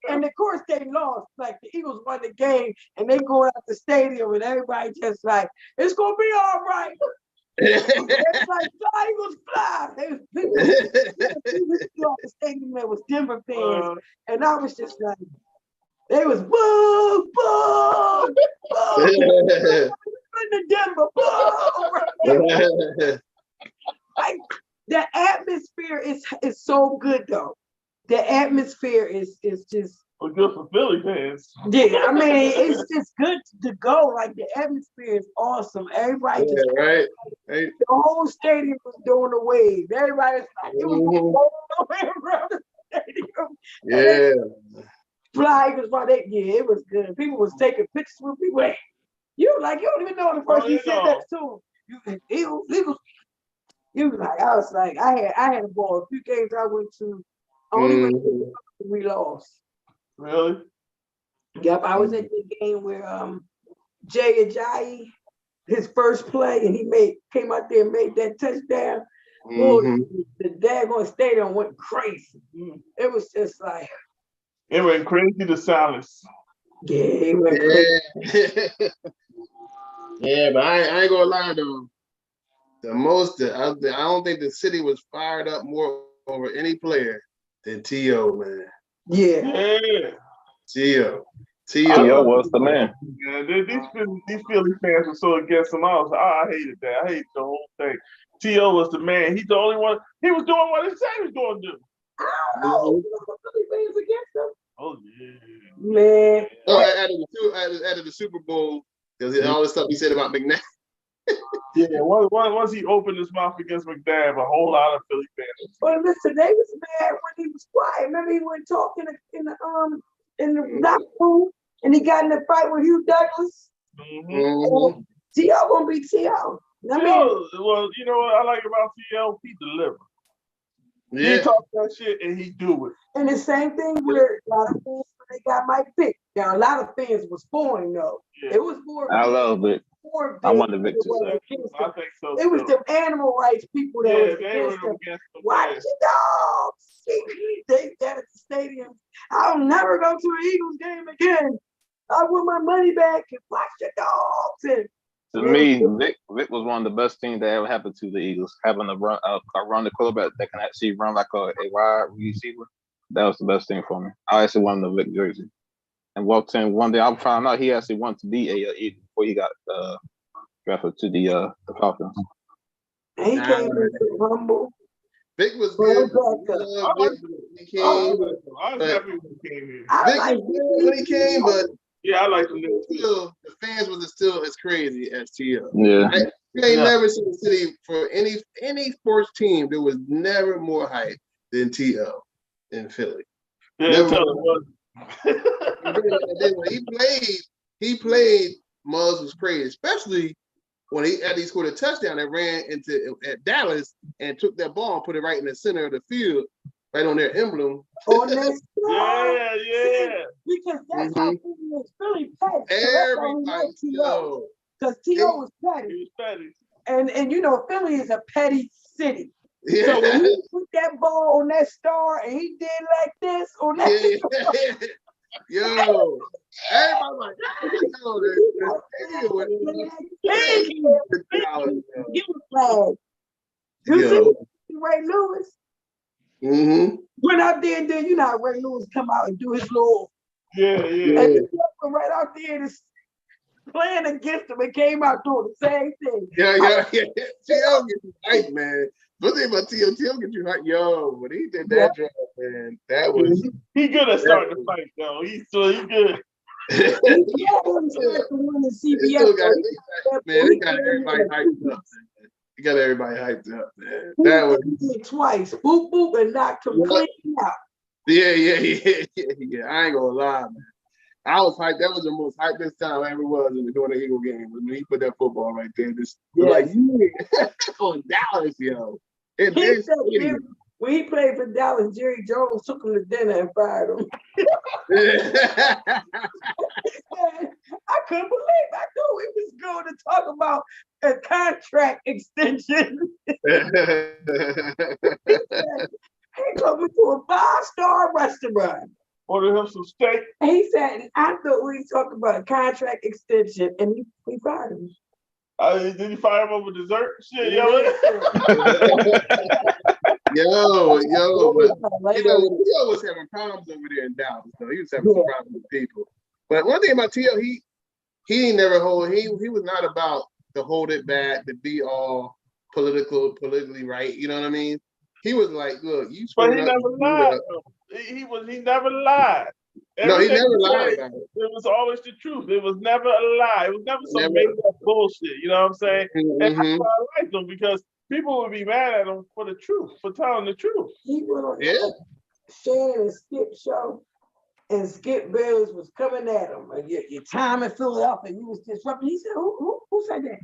And of course they lost. Like the Eagles won the game and they go out the stadium and everybody just like, it's gonna be all right. It's like fly, Eagles fly. They was people out the stadium that was Denver fans. And I was just like, they was boo, boo, boo. The Denver, boo. Like the atmosphere is so good though. The atmosphere is just Well, good for Philly fans. yeah. I mean, it's just good to go. Like the atmosphere is awesome. Everybody just right. the whole stadium was doing the wave. Everybody was like, it was going around the stadium. Yeah. Fly was why it was good. People was taking pictures with people. Hey, you like you don't even know the person you said that to. You was like, I was like, I had a ball. A few games I went to, only went to we lost. Really? Yep, I was at the game where Jay Ajayi, his first play, and he came out there and made that touchdown. Boy, the daggone stadium went crazy. It was just like it went crazy to silence. Yeah, it went crazy. Yeah, but I ain't gonna lie though. I don't think the city was fired up more over any player than T.O., man. Yeah. Yeah. T.O. T.O. was the man. Yeah, these Philly fans were so against him. I hated that. I hated the whole thing. T.O. was the man. He's the only one. He was doing what he said he was going to do. I don't know. Philly fans against him. Oh yeah. Man. Oh, out of the Super Bowl, because all the stuff he said about McNabb. Yeah, once he opened his mouth against McNabb, a whole lot of Philly fans. But listen, they was mad when he was quiet. Remember he went talking in the locker room and he got in a fight with Hugh Douglas. Mm-hmm. T.O. gonna be T.O. Well, you know what I like about T.O.? He deliver. Yeah. He talk that shit and he do it. And the same thing with a lot of fans when they got Mike Vick. Now a lot of fans was for him though. Yeah. It was more. I love Vic. I want the Vic to say. I think so. It was the animal rights people that was they were against him. against him. Watch your dogs. They got at the stadium. I'll never go to an Eagles game again. I want my money back and watch your dogs. And to me, Vic was one of the best things that ever happened to the Eagles. Having a run the quarterback that can actually run like a wide receiver. That was the best thing for me. I actually wanted the Vic jersey. And walked in one day. I found out he actually wanted to be a Eagle before he got drafted to the Falcons. and he came in humble. Vic was good. I was happy when he came here. Vic was good when he came, but Yeah, I like him too. still, the fans wasn't still as crazy as T.O. Yeah. You ain't never seen the city for any sports team. There was never more hype than T.O. in Philly. Yeah, Never tell him what. And then when he played, Muzz was crazy, especially when he scored a touchdown that ran at Dallas and took that ball and put it right in the center of the field, right on their emblem. On this side. Yeah. Because that's how Philly is. Philly petty. Everybody T.O. Because T.O. was petty. He was petty. And you know, Philly is a petty city. Yeah. So when he put that ball on that star and he did like this on that Yeah. Yo, everybody like, give a flag. You see Ray Lewis went out there and then you know how Ray Lewis come out and do his little Yeah. and he went right out there and playing against him and came out doing the same thing. Yeah. T.O. get you hype, man. One thing about T.O. get you hype. Yo, when he did that drop, man, that was He good at starting the fight though. He good. They got everybody hyped up. You got everybody hyped up, man. That was twice. Boop boop and knocked him clean out. Yeah. I ain't gonna lie, man. I was hyped. That was the most hypest time I ever was during the Eagle game. When he put that football right there, like on Dallas, yo. When he played for Dallas, Jerry Jones took him to dinner and fired him. I couldn't believe I knew he was going to talk about a contract extension. He took me to a 5-star restaurant. Ordered him some steak. He said, I thought we talked about a contract extension, and he fired him. Did he fire him over dessert? Shit, yo. Yo, but T.O. was having problems over there in Dallas, though. He was having some problems with people. But one thing about T.O., he ain't never he was not about to hold it back, to be all politically right. You know what I mean? He was like, look, you. But he never lied. He never lied. No, he never lied about it. It was always the truth. It was never a lie. It was never some made up bullshit. You know what I'm saying? And that's why I liked him, because people would be mad at him for the truth, for telling the truth. He went on Shannon and Skip show, and Skip Bayless was coming at him. Like, your time in Philadelphia, you was disrupting. He said, who said that?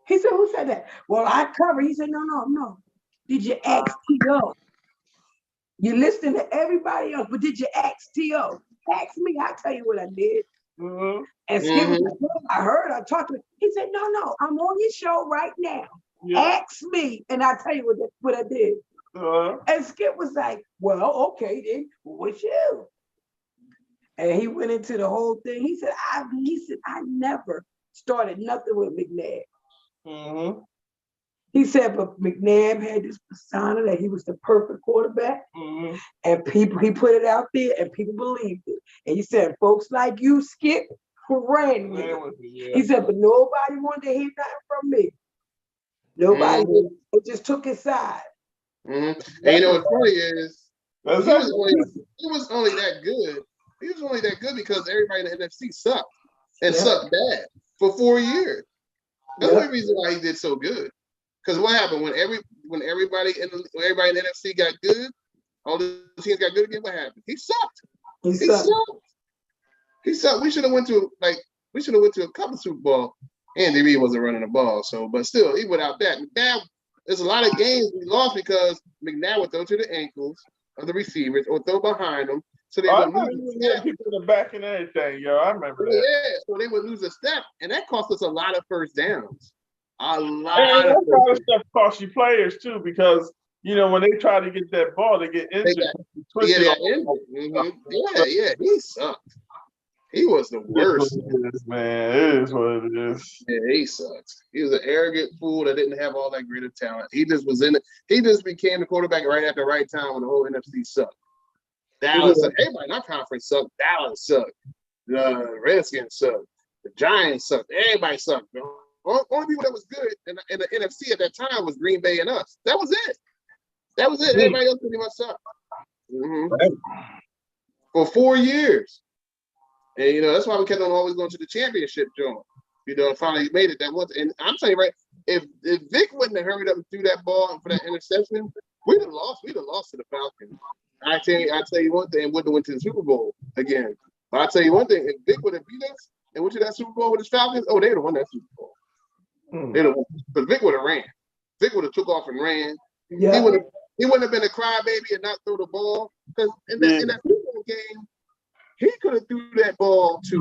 He said, who said that? Well, I covered. He said, no. Did you ask T.O.? You listened to everybody else, but did you ask T.O.? Ask me, I'll tell you what I did. And Skip was like, I heard, I talked to him. He said, no, I'm on your show right now. Ask me, and I'll tell you what I did. And Skip was like, well, okay, then, what's you? And he went into the whole thing. He said, I never started nothing with McNabb. He said, but McNabb had this persona that he was the perfect quarterback, Mhm. and he put it out there, and people believed it. And he said, folks like you, Skip, ran with it. Yeah. He said, but nobody wanted to hear nothing from me. Nobody. It just took his side. And you know what's funny is he Exactly. was only that good. He was only that good because everybody in the NFC sucked and sucked bad for 4 years. That's the only reason why he did so good. Because what happened when everybody in the NFC got good, all the teams got good again? What happened? He sucked. He sucked. He sucked. We should have went to a couple Super Bowl. Andy Reid wasn't running the ball, so but still, even without that, McNabb. There's a lot of games we lost because McNabb would throw to the ankles of the receivers or throw behind them, so they would lose a step. People in the back and everything, yo. I remember that. Yeah, so they would lose a step, and that cost us a lot of first downs. A lot And of that kind of stuff costs you players too, because you know when they try to get that ball, they get injured. They got injured. Yeah, he sucked. He was the worst. It is, man. It is what it is. Yeah, he sucks. He was an arrogant fool that didn't have all that greater talent. He just was in it. He just became the quarterback right at the right time when the whole NFC sucked. Dallas sucked. Everybody in our conference sucked. Dallas sucked. The Redskins sucked. The Giants sucked. Everybody sucked. The only people that was good in the NFC at that time was Green Bay and us. That was it. Everybody else pretty much sucked. For 4 years. And, you know, that's why we kept on always going to the championship, John. You know, finally made it that once. And I'm telling you, right, if Vic wouldn't have hurried up and threw that ball for that interception, we'd have lost. We'd have lost to the Falcons. I tell you one thing, wouldn't have went to the Super Bowl again. But I tell you one thing, if Vic would have beat us and went to that Super Bowl with his Falcons, they'd have won that Super Bowl. They'd have won. But Vic would have ran. Vic would have took off and ran. Yeah. He wouldn't have been a crybaby and not throw the ball. Because in that Super Bowl game, he could have threw that ball to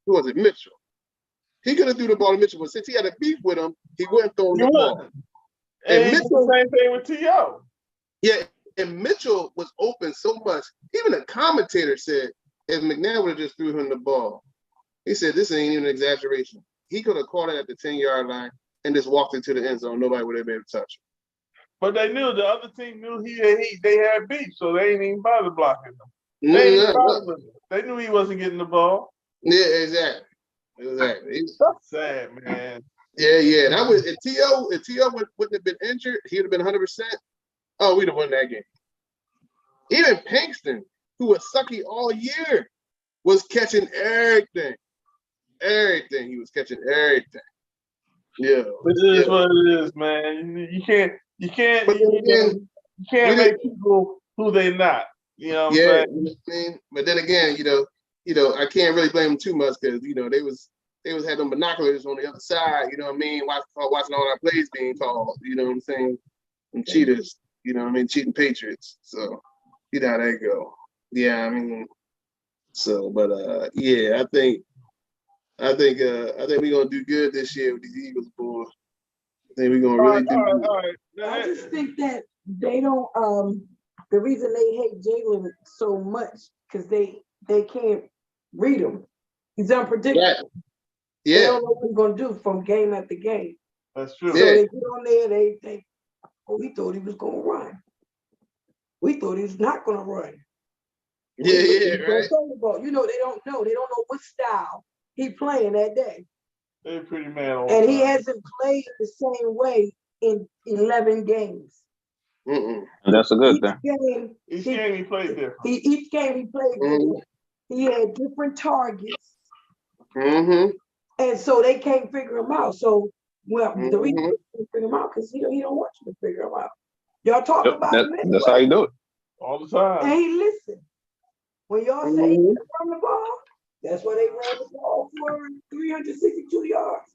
who was it, Mitchell. He could have threw the ball to Mitchell, but since he had a beef with him, he wouldn't throw the ball. And Mitchell, the same thing with T.O. Yeah, and Mitchell was open so much. Even a commentator said if McNabb would have just threw him the ball, he said this ain't even an exaggeration. He could have caught it at the 10-yard line and just walked into the end zone. Nobody would have been able to touch him. But they knew the other team knew they had beef, so they ain't even bother blocking him. They knew he wasn't getting the ball. Yeah, exactly. That's sad, man. Yeah. That was if T.O. wouldn't have been injured, he would have been 100%. Oh, we'd have won that game. Even Pinkston, who was sucky all year, was catching everything. He was catching everything. Yeah. It is what it is, man. You can't make people who they not. You know what I'm saying? But then again, you know, I can't really blame them too much because you know they was had them binoculars on the other side. You know what I mean? Watching all our plays being called. You know what I'm saying? And cheaters. You know what I mean? Cheating Patriots. So you know how that go. Yeah, I mean. So, but yeah, I think we're gonna do good this year with these Eagles, boys. I think we're gonna really do good. All right. I just think that they don't. The reason they hate Jalen so much because they can't read him. He's unpredictable. Yeah. They don't know what he's gonna do from game after game. That's true. So they get on there, they think, oh, we thought he was gonna run. We thought he was not gonna run. Yeah, right. You know, they don't know what style he playing that day. They're pretty mad. And he hasn't played the same way in 11 games. And that's a good thing. Each game he played different. Each game he played different. He had different targets. And so they can't figure him out. So, the reason they can't figure him out because he don't want you to figure him out. Y'all talk about him anyway. That's how you do it. All the time. And he listen. When y'all say he run the ball, that's why they ran the ball for 362 yards.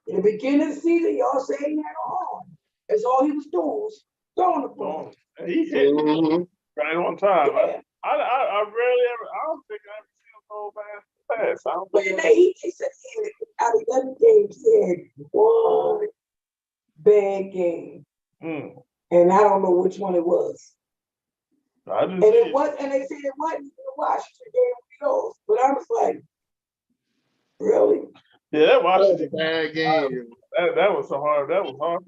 In the beginning of the season, y'all say he had an arm. That's all he was doing was throwing the ball. He hit right on time. Yeah. I rarely ever. I don't think I ever seen him throw a pass. I don't think. He said out of 11 games, he had one bad game, and I don't know which one it was. And they said it wasn't the Washington game we lost, but I was like, really? Yeah, that Washington bad game. That was so hard. That was hard.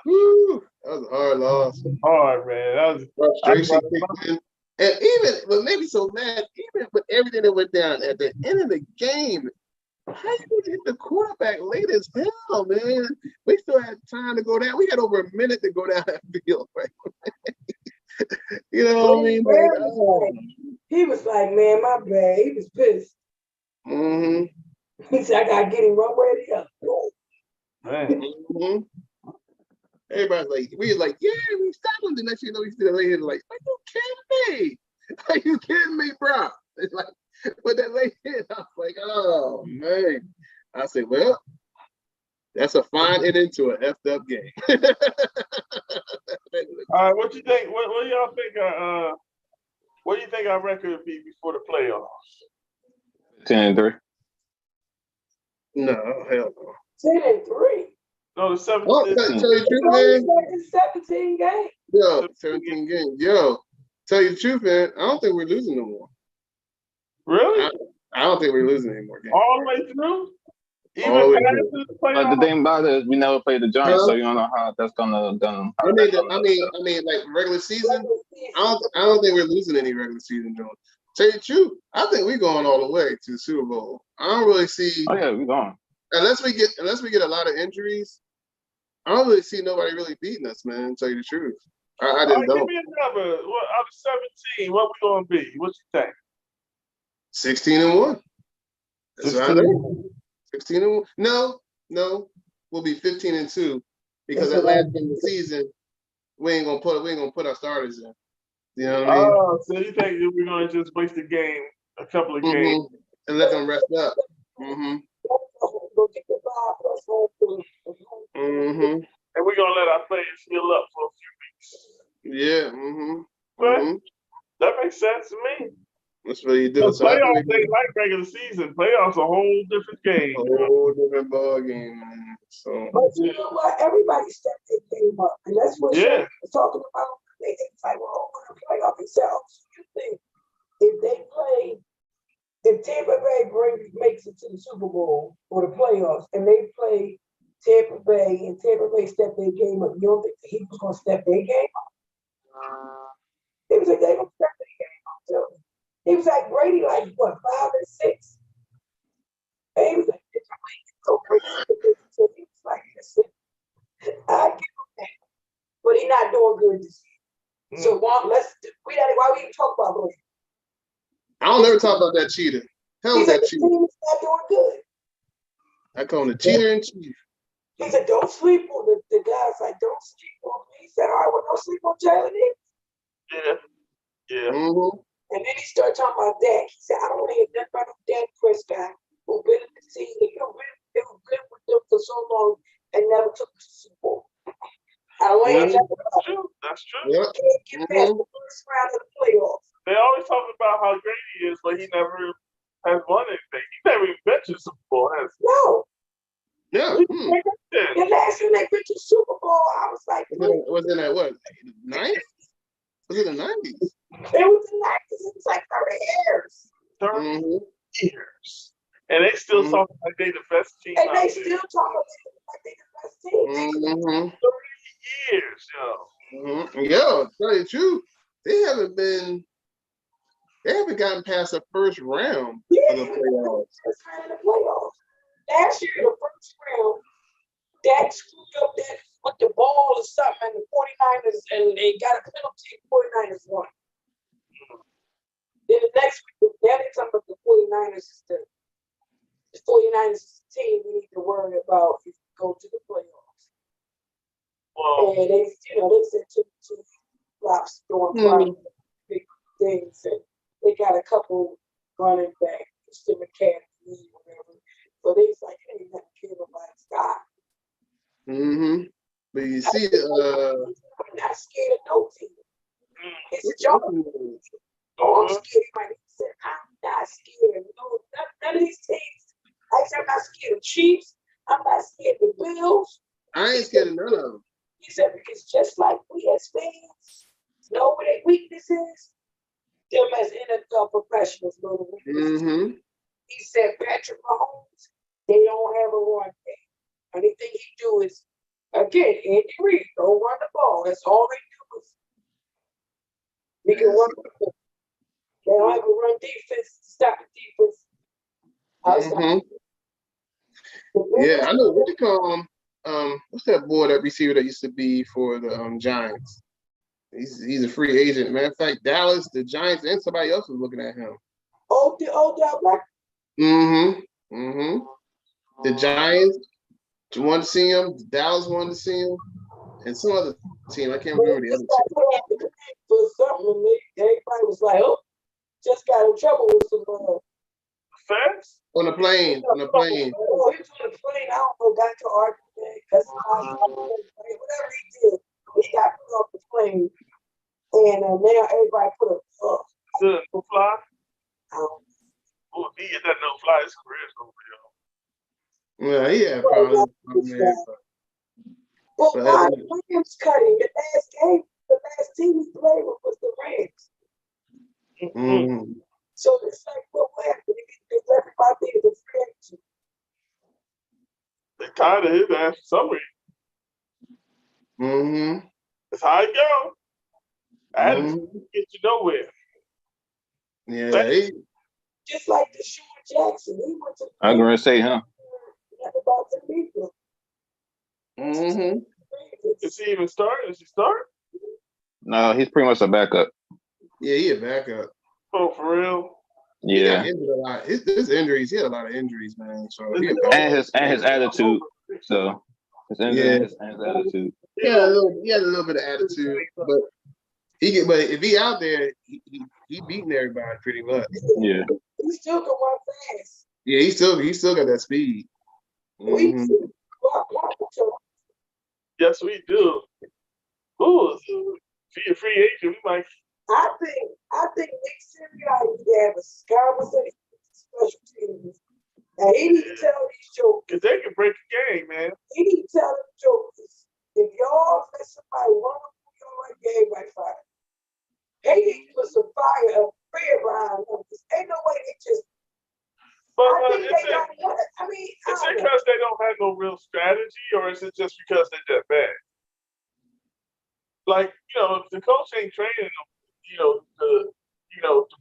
Woo, that was a hard loss. Hard, man. That was Frustration kicked in. And even, but maybe so mad, even with everything that went down at the end of the game, how you hit the quarterback late as hell, man? We still had time to go down. We had over a minute to go down that field, right? You know what I mean? Like, oh. He was like, man, my bad. He was pissed. Mm-hmm. He said, I gotta get him one way or the other. man. Mm-hmm. Everybody's like, we was like, yeah, we stopped him. The next thing you know, we still lay here like, are you kidding me? Are you kidding me, bro? It's like, but that late hit, I was like, oh man. I said, well, that's a fine ending to an effed up game. All right, what you think? What do y'all think? What do you think our record would be before the playoffs? 10-3. No, hell no. 10-3. No, the 17. Oh, tell you the truth, man. 17 games. Yo, 17 games. Yo, tell you the truth, man. I don't think we're losing no more. Really? I don't think we're losing any more games. All the way through? Even All the way past through. the But the playoffs? thing about it is we never played the Giants, Huh? so you don't know how that's gonna done. I mean, like regular season. I don't think we're losing any regular season, Jones. Tell you the truth, I think we're going all the way to the Super Bowl. I don't really see Oh yeah, we going. unless we get a lot of injuries. I don't really see nobody really beating us, man. Tell you the truth, I All just right, give don't. me a number. What, out of 17, what we gonna be? What you think? 16-1. That's what I 16. think. 16-1. No, we'll be 15-2 because that last game of the season we ain't gonna put our starters in. You know what I mean? Oh, so you think that we're gonna just waste a game, a couple of games? And let them rest up. And we're gonna let our players heal up for a few weeks. Yeah. But that makes sense to me. That's what you do. The So I playoffs think ain't like regular season. Playoffs a whole different game. a whole different ball game, man. So But you know what? Everybody stepped their game up. And that's what Yeah. Shaq was talking about. They think like, well, we're going to play off themselves. You think if Tampa Bay makes it to the Super Bowl or the playoffs and they play Tampa Bay and Tampa Bay step their game up, you don't think the Eagles going to step their game up? They was like, they going to step their game up too. He was like Brady, like what, 5 and 6? And he was like, so crazy. So he was like, listen, I give him that. But he's not doing good this year. So why we even talk about Brady? I don't ever talk about that cheater. Hell He with said that the cheater. team is not doing good. I call him the cheater in chief. He said, don't sleep on the guy's like, don't sleep on me. He said, all right, well, don't sleep on Jalen Hicks. Yeah. And then he started talking about Dak. He said, I don't want to hear nothing about Dak Prescott who been in the team. They were good with them for so long and never took the Super Bowl. I don't want to hear nothing about him. That's true. Yep. Can't get past the first round of the playoffs. They always talk about how great he is, but he never has won anything. He never even been to the Super Bowl, has he? No. Yeah. The last time they went to the Super Bowl, I was like, Was it at what? 90s? Was it the 90s? it was the 90s. It was like 30 years. 30 years. And they still talking like they the best team And out they there. still talk like they the best team. 30 years, yo. Yo, tell you the truth, they haven't gotten past the first round of the playoffs. First round of the playoffs. Last year, the first round, Dak screwed up that with the ball or something, and the 49ers, and they got a penalty, 49ers won. Then the next week, now they're talking about the 49ers is the 49ers is the team we need to worry about if we go to the playoffs. Well, And they said two flops doing big things, and they got a couple running back, Mr. McCaffrey, whatever. So they was like, hey, nothing care about Scott. But you see, I'm not scared of no team. It's a joke. Oh, I'm scared. He said, I'm not scared of none of these teams. I said, I'm not scared of Chiefs. I'm not scared of the Bills. I ain't scared of none of them. He said, because just like we as fans know what their weakness is, them as NFL professionals know the weakness. He said, Patrick Mahomes, they don't have a run game. Anything he do is Again, Andy Reid, don't run the ball. That's all they do is we can run. They don't have a run defense to stop the defense. Outside. Yeah, I know what they call him. What's that boy, that receiver that used to be for the Giants? He's a free agent. Matter of fact, Dallas, the Giants, and somebody else was looking at him. Odell Beckham. The Giants wanted to see him. Dallas wanted to see him, and some other team. I can't remember the other team. For something, everybody was like, "Oh, just got in trouble with some Facts? On the plane. Oh, he was on the plane. I don't know, got to argument because whatever he did, he got put off the plane, and now everybody put a The no fly? out. Oh, if he get that no fly, his career's over, yo. Yeah, he had problems. But why the Rams cutting? The last game, the last team he played with was the Rams. So it's like, what happened? They left him out there to free agent. They tired of his ass for some reason. That's how it go. Attitude get you nowhere. Yeah, just like Deshaun Jackson, he went to. I'm gonna say him. About the people. Is he even starting? Is he starting? No, he's pretty much a backup. Yeah, he a backup. Oh, for real? He Yeah. got injured a lot. His injuries, he had a lot of injuries, man. So and his attitude. So his injuries and his attitude. He had a little bit of attitude, but if he out there, he beating everybody pretty much. Yeah. He still can run fast. Yeah, he still got that speed. Yes, we do. Ooh, be a free agent. We might. I think Nick Sirianni needs to have a conversation with special teams, and he need to tell these jokers. Cause they can break the game, man. He need to tell them jokers, if y'all let somebody run through your like game by fire, they need to put some fire up fear behind them. Ain't no way they just. But I think is they don't want it. I mean, it because they don't have no real strategy, or is it just because they're that bad? Like, if the coach ain't training them, the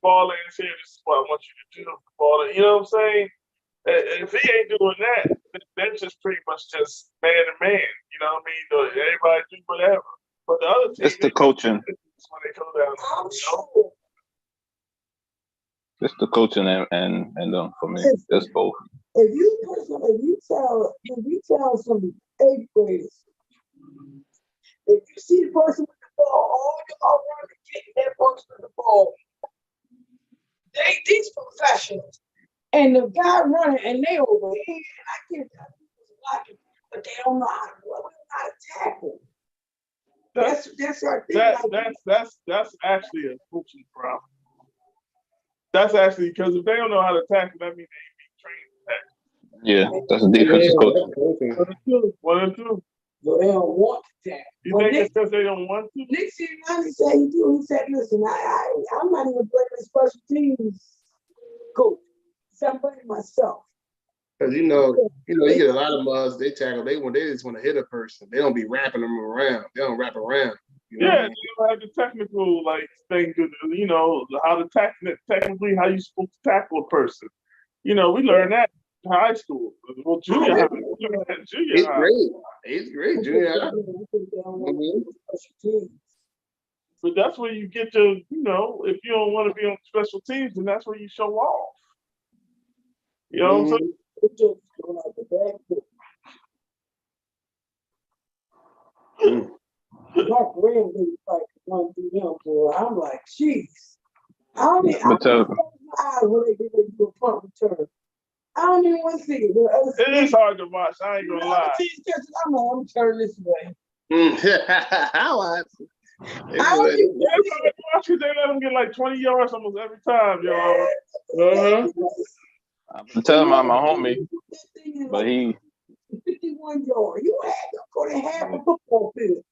ball ain't here. This is what I want you to do. The ball, you know what I'm saying? And if he ain't doing that, then just pretty much just man to man. You know what I mean? Everybody do whatever. But the other team, It's the coaching. When they go down. I'm sure. It's the coaching and for me, it's both. If you tell some 8th graders, if you see the person with the ball, all y'all want to get that person with the ball. These professionals. And the guy running and they over here, and I get that blocking, but they don't know how to tackle. That's our thing. That's actually a coaching problem. That's actually because if they don't know how to tackle, that means they ain't being trained to tackle. Yeah, that's a defensive coach. 1 and 2. So they don't want to tackle. You think it's because they don't want to? Nick Sirianni said he do. He said, "Listen, I'm not even playing the special teams coach. I'm playing myself." Because you get a lot of mugs. They tackle. They just want to hit a person. They don't be wrapping them around. They don't wrap around. They don't have the technical thing to how to technically how you supposed to tackle a person. We learned that in high school. Well, junior high. Eighth grade, junior high. But that's where you get your, if you don't want to be on special teams, then that's where you show off. You know what I'm saying? My grandbaby like one through them, boy. I'm like, jeez. I don't even when they get ready to do a punt return. I don't even want to see it. It is hard to watch. I ain't gonna lie. I'm gonna turn this way. I watch. They let them get like 20 yards almost every time, y'all. I'm telling my homie, but he 51 yards. You had to go to half a football field.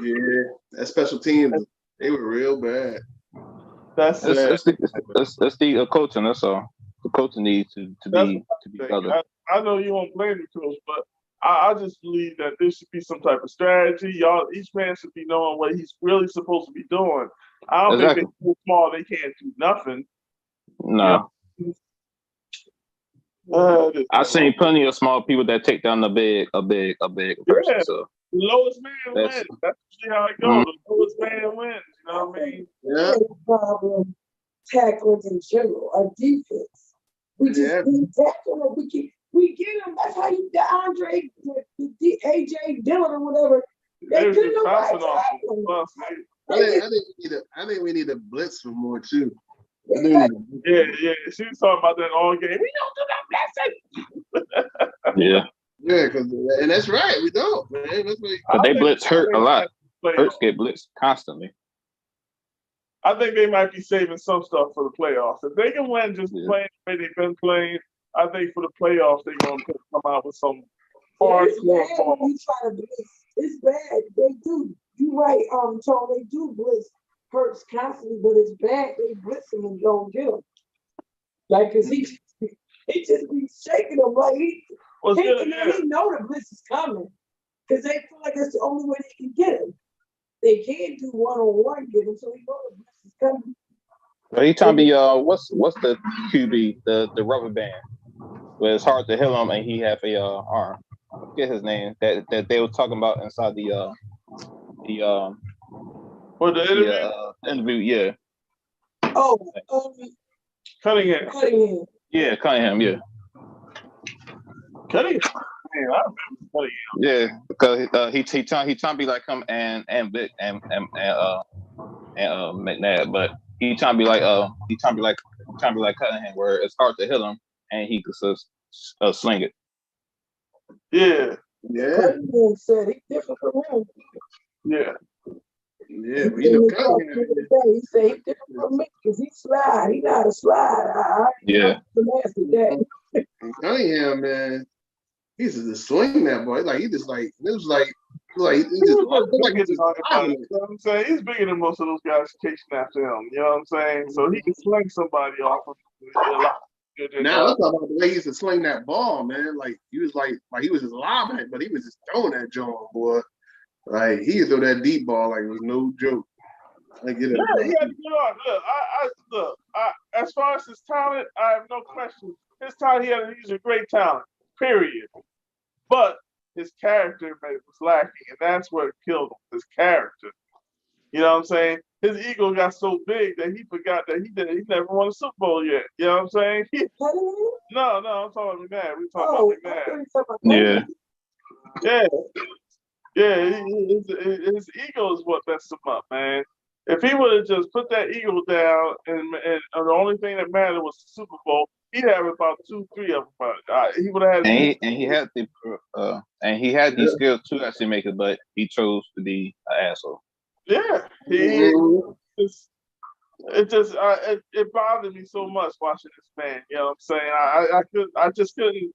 Yeah, that special team, they were real bad. That's the coaching. That's all. The coaching needs to be better. I know you won't blame the coach, but I just believe that there should be some type of strategy. Y'all, each man should be knowing what he's really supposed to be doing. I don't think they're so small they can't do nothing. No. I've seen plenty of small people that take down a big person. So the lowest man wins. That's usually how it goes. The lowest man wins. You know what I mean? Yeah. Problem tackling in general, our defense. We just keep tackling them. We get them. That's how you, Andre, the AJ Dillon or whatever. They couldn't nobody tackle them. I think we need to blitz for more too. Yeah. She was talking about that all game. We don't do that blitzing. Yeah. Yeah, and that's right. We don't, man. That's what but they blitz hurt a lot. Hurts get blitzed constantly. I think they might be saving some stuff for the playoffs. If they can win just playing the way they've been playing, I think for the playoffs they're going to come out with some hard score. We try to blitz. It's bad. They do. You're right, Tone. They do blitz Hurts constantly, but it's bad. They blitz him and don't get him. Like, cause he just be shaking them like he know the blitz is coming. Cause they feel like that's the only way they can get him. They can't do one-on-one get him, so he know the blitz is coming. Well, he trying to be what's the QB, the rubber band, where it's hard to hit him and he have a arm. I forget his name that they were talking about inside the interview, yeah. Oh, Cunningham. Yeah, Cunningham, yeah. Cunningham. Man, I remember Cunningham. Yeah, because he trying to be like him and Vic and McNabb, but he trying to be like Cunningham, where it's hard to hit him and he could sling it. Yeah. Cunningham said he's different from him. Yeah. Yeah, but you know, Cunningham. He said he's different from me because he slide. He know how to slide. Yeah. Cunningham, man, he's just swing that boy. Like he just like it was like he just you know what I'm saying? He's bigger than most of those guys chasing after him. You know what I'm saying? So he can sling somebody off of now let's talk about the way he used to sling that ball, man. Like he was like he was just lobbing it, but he was just throwing that joint, boy. Like he could throw that deep ball like it was no joke. Like he had to get on. Look, as far as his talent, I have no question. His talent, he's a great talent. Period. But his character was lacking, and that's what killed him. His character. You know what I'm saying? His ego got so big that he forgot that he never won a Super Bowl yet. You know what I'm saying? No, I'm talking about McNabb. We're talking about McNabb. Yeah, his ego is what messed him up, man. If he would have just put that ego down and the only thing that mattered was the Super Bowl, he'd have about 2-3 of them. He would have had. And he had these skills to actually make it, but he chose to be an asshole. Yeah, it bothered me so much watching this man. You know what I'm saying? I just couldn't.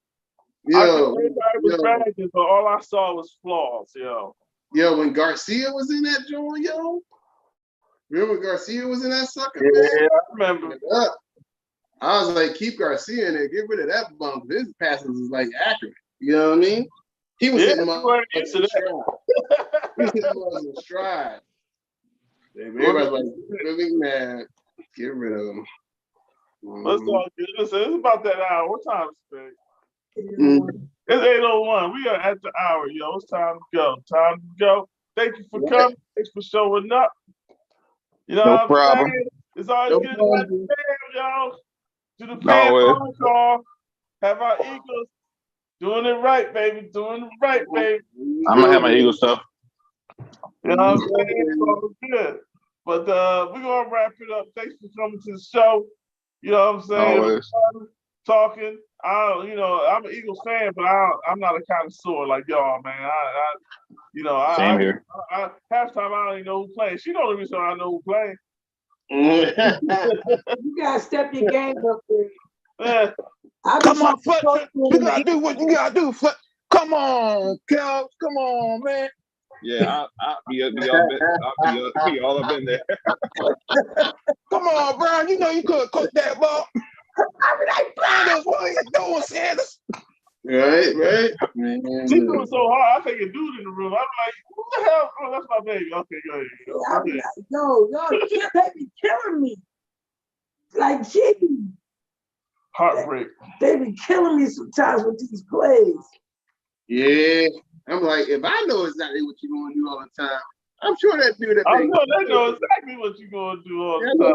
Everybody was bragging, but all I saw was flaws, yo. Yo, when Garcia was in that joint, yo. Remember when Garcia was in that sucker? Yeah, I remember. I was like, keep Garcia in there, get rid of that bump. His passes is like accurate. You know what I mean? He was hitting him up in stride. Everybody's like, really mad. Get rid of him. Let's talk. Listen, it's about that hour. What time is it? It's 8:01. We are at the hour, yo. It's time to go. Thank you for coming. Thanks for showing up. You know no problem. Saying? It's always good to have the fam, y'all. To the fam phone call. Have our Eagles doing it right, baby. Doing it right, baby. I'm gonna have my Eagle stuff. You know what I'm saying? So good. But we're gonna wrap it up. Thanks for coming to the show. You know what I'm saying? Always. Talking. I'm an Eagles fan, but I'm not a connoisseur like y'all, man. Same here. Halftime, I don't even know who playing. She the only reason I know who playing. You gotta step your game up there. Come on, Fletcher. You gotta do what you gotta do, Fletcher. Come on, Cal. Come on, man. Yeah, I'll be all up in there. Come on, Brian. You know you could cook that ball. I be like, Brian, what are you doing, Sanders? Right. Man, She do it so hard, I take a dude in the room. I'm like, what the hell? Oh, that's my baby. Okay, go ahead. I was like, yo, they be killing me. Like, gee, Heartbreak. they be killing me sometimes with these plays. Yeah. I'm like, if I know exactly what you're gonna do all the time, I'm sure that dude that I big. know they know exactly what you're gonna do all the time.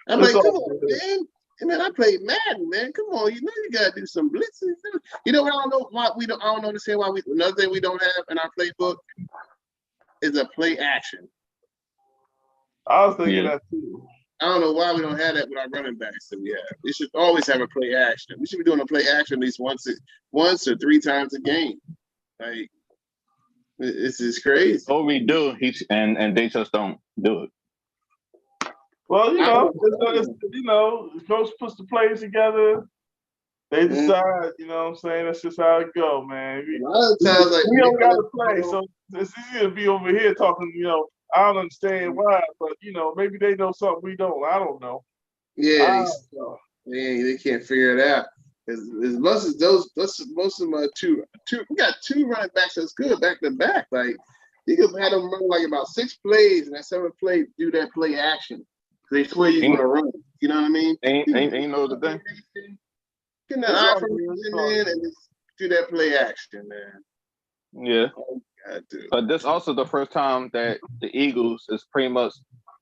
I'm like, come on, man. And then I played Madden, man. Come on, you know you gotta do some blitzes. You know what I don't know why we don't. I don't understand why we. Another thing we don't have in our playbook is a play action. I was thinking that too. I don't know why we don't have that with our running backs that we have. We should always have a play action. We should be doing a play action at least once or 3 times a game. Like, this is crazy. What we do, and they just don't do it. Well, you know, the coach puts the plays together. They decide, you know what I'm saying? That's just how it go, man. A lot of times, like, we don't got to play, so it's easy to be over here talking, you know, I don't understand why, but, you know, maybe they know something we don't. I don't know. Yeah, they can't figure it out. As much as most of them are two. We got 2 running backs that's good back to back. Like, you could have them run like about 6 plays, and that 7th play do that play action. They swear you're gonna run. You know what I mean? Ain't know the thing. Get the eye from in and just do that play action, man. Yeah. Oh, but this also the first time that the Eagles is pretty much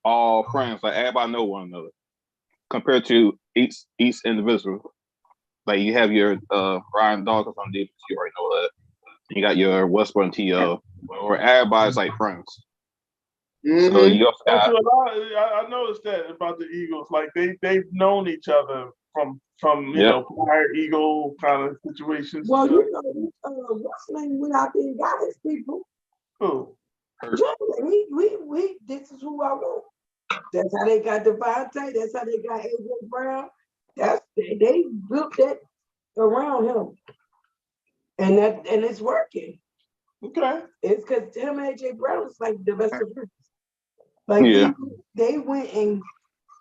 all friends. Like everybody know one another. Compared to each individual. Like you have your Ryan Dawkins on defense, you already know that. You got your Westbrook and T.O. where everybody's like friends. Mm-hmm. So you also got, I noticed that about the Eagles. Like they've known each other from you know prior Eagle kind of situations. Well, you know, what's his name went out there and got his people. Who? We this is who I want. That's how they got Devontae. That's how they got AJ Brown. They built that around him, and it's working. Okay. It's because him and AJ Brown is like the best of friends. Like they went and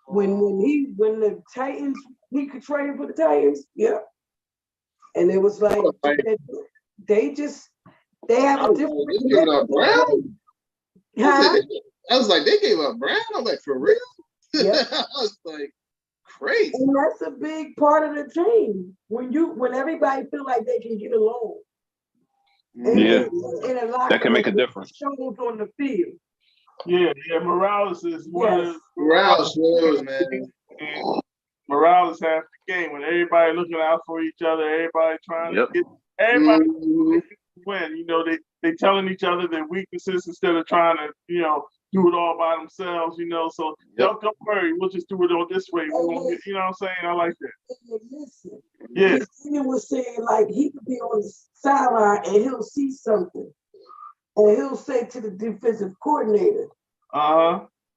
when the Titans he could trade for the Titans, and it was like they have a different. I was like, they gave up Brown. I'm like, for real? Yeah. I was like, crazy. And that's a big part of the team. When everybody feel like they can get along. And a lot that can make a difference. Shows on the field. Yeah, Morales is one of the Morales shows, man. And Morales half the game when everybody looking out for each other, everybody trying to get everybody win. You know, they telling each other their weaknesses instead of trying to, you know, do it all by themselves, you know. So don't worry, we'll just do it all this way. We won't get, you know what I'm saying? I like that. Listen, yeah. He was saying like he could be on the sideline and he'll see something. And he'll say to the defensive coordinator,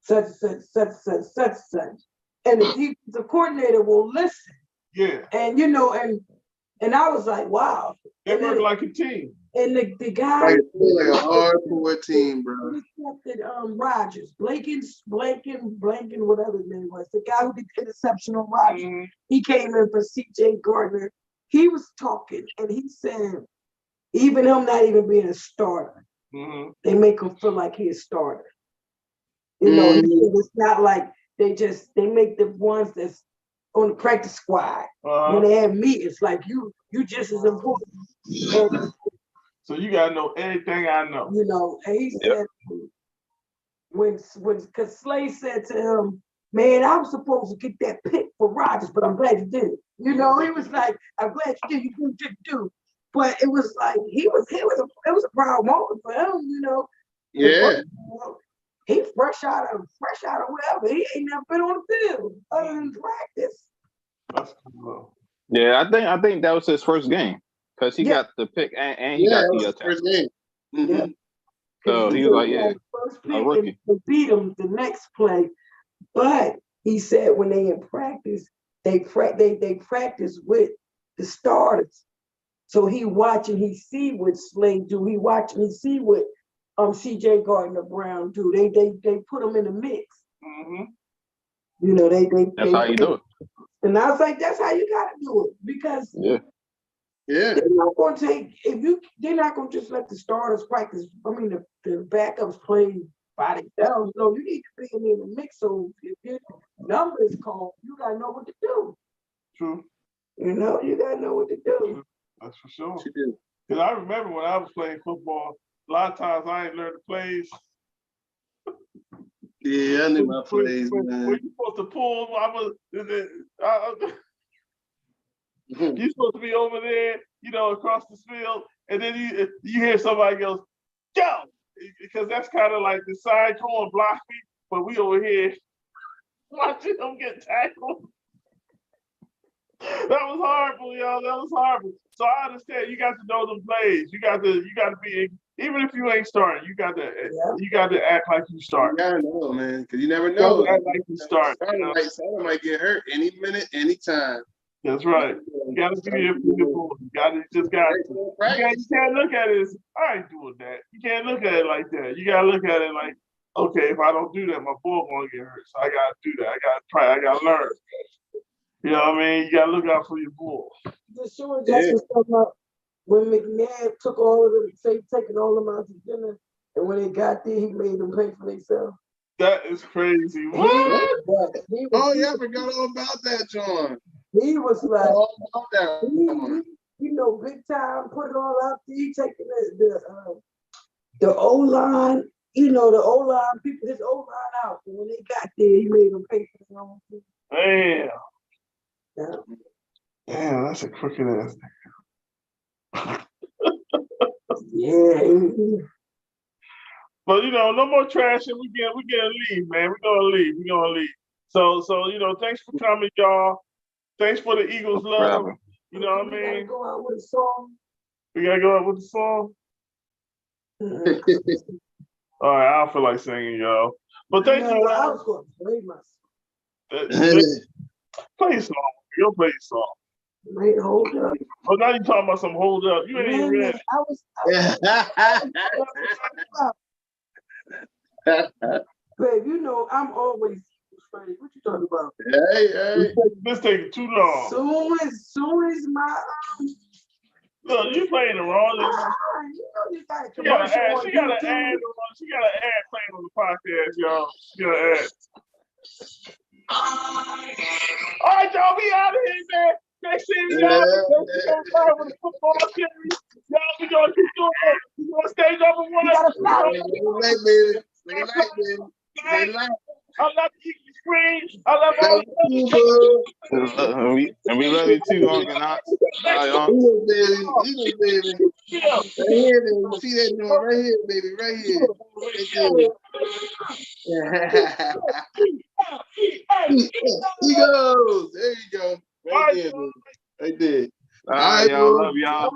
such and such. And the defensive coordinator will listen. Yeah. And you know, and I was like, wow. They work like a team. And the guy like a hardcore team, bro. Intercepted Rodgers, Blanken, whatever his name was. The guy who did the interception on Rodgers. He came in for CJ Gardner. He was talking and he said, even him not even being a starter, they make him feel like he's a starter. You know, he said it's not like they make the ones that's on the practice squad. When they have meetings, like you just as important. And, so you gotta know everything I know. You know, and he said because Slay said to him, man, I was supposed to get that pick for Rodgers, but I'm glad you did it. You know, he was like, I'm glad you did. You did do. But it was like it was a proud moment for him, you know. Yeah. He fresh out of whatever. He ain't never been on the field other than practice. That's cool. Yeah, I think that was his first game because he got the pick and he got the first game. Yeah. So he was like, first pick a rookie. And beat him the next play. But he said when they in practice, they practice with the starters. So he watch and he see what Slade do. He watch and he see what CJ Gardner Brown do. They put them in the mix. You know, that's how you do it. And I was like, that's how you gotta do it, because Yeah. Yeah. they're not gonna they're not gonna just let the starters practice. I mean, the backups play by themselves. No, you need to be in the mix. So if your number is called, you gotta know what to do. True. You know, you gotta know what to do. That's for sure. She did. Because I remember when I was playing football, a lot of times I ain't learned the plays. Yeah, I knew my plays, When man. you supposed to pull, you supposed to be over there, you know, across the field, and then you hear somebody goes, go! Because that's kind of like the side going block me, but we over here watching them get tackled. That was horrible, y'all. That was horrible. So I understand you got to know them plays. You got to be, even if you ain't starting, you got to act like you start. Yeah, I know, man, because you never You know. gotta act like you start. You know? Starter might get hurt any minute, any time. That's right. You gotta be there for your boy. You can't look at it as, I ain't doing that. You can't look at it like that. You gotta look at it like, okay, if I don't do that, my boy gonna get hurt. So I gotta do that. I gotta try. I gotta learn. You know what I mean? You gotta look out for your boy. The sure that's what's talking about when McNabb took all of them, taking all of them out to dinner, and when they got there, he made them pay for themselves. That is crazy. What? Oh yeah, I forgot all about that, John. He was like, All about that. you know, big time, put it all out there. He taking the O-line, you know, the O-line people, his O-line out. And when they got there, he made them pay for their own thing. Damn. Yeah. Damn, that's a crooked ass thing. Yeah. But you know, no more trashing. We gonna leave, man. We're gonna leave. So you know, thanks for coming, y'all. Thanks for the Eagles love. You know what I mean? Go out with a song. We gotta go out with the song. All right, I don't feel like singing, y'all. But thank you. I was going to play myself. Play a song. You'll play a song. Wait, hold up. Oh, now you talking about some hold up. You ain't even ready. Babe, you know I'm always ready. What you talking about? Hey. This taking too long. Soon as my Look, you playing the wrong. you know you got She got an ad. She got an ad playing on the podcast, y'all. She got an ad. All right, y'all, we out of here, man. Next series, y'all. Let's go start with the football series. Y'all, we gonna keep doing it. We gonna stay number one. I love you, Screen. I love all And we love you too, Argonauts. Bye, y'all. Eagles, baby. Right here, baby. See that joint right here, baby. Right here. Eagles. There you go. Right there, baby. Right there. All right, y'all. Love y'all.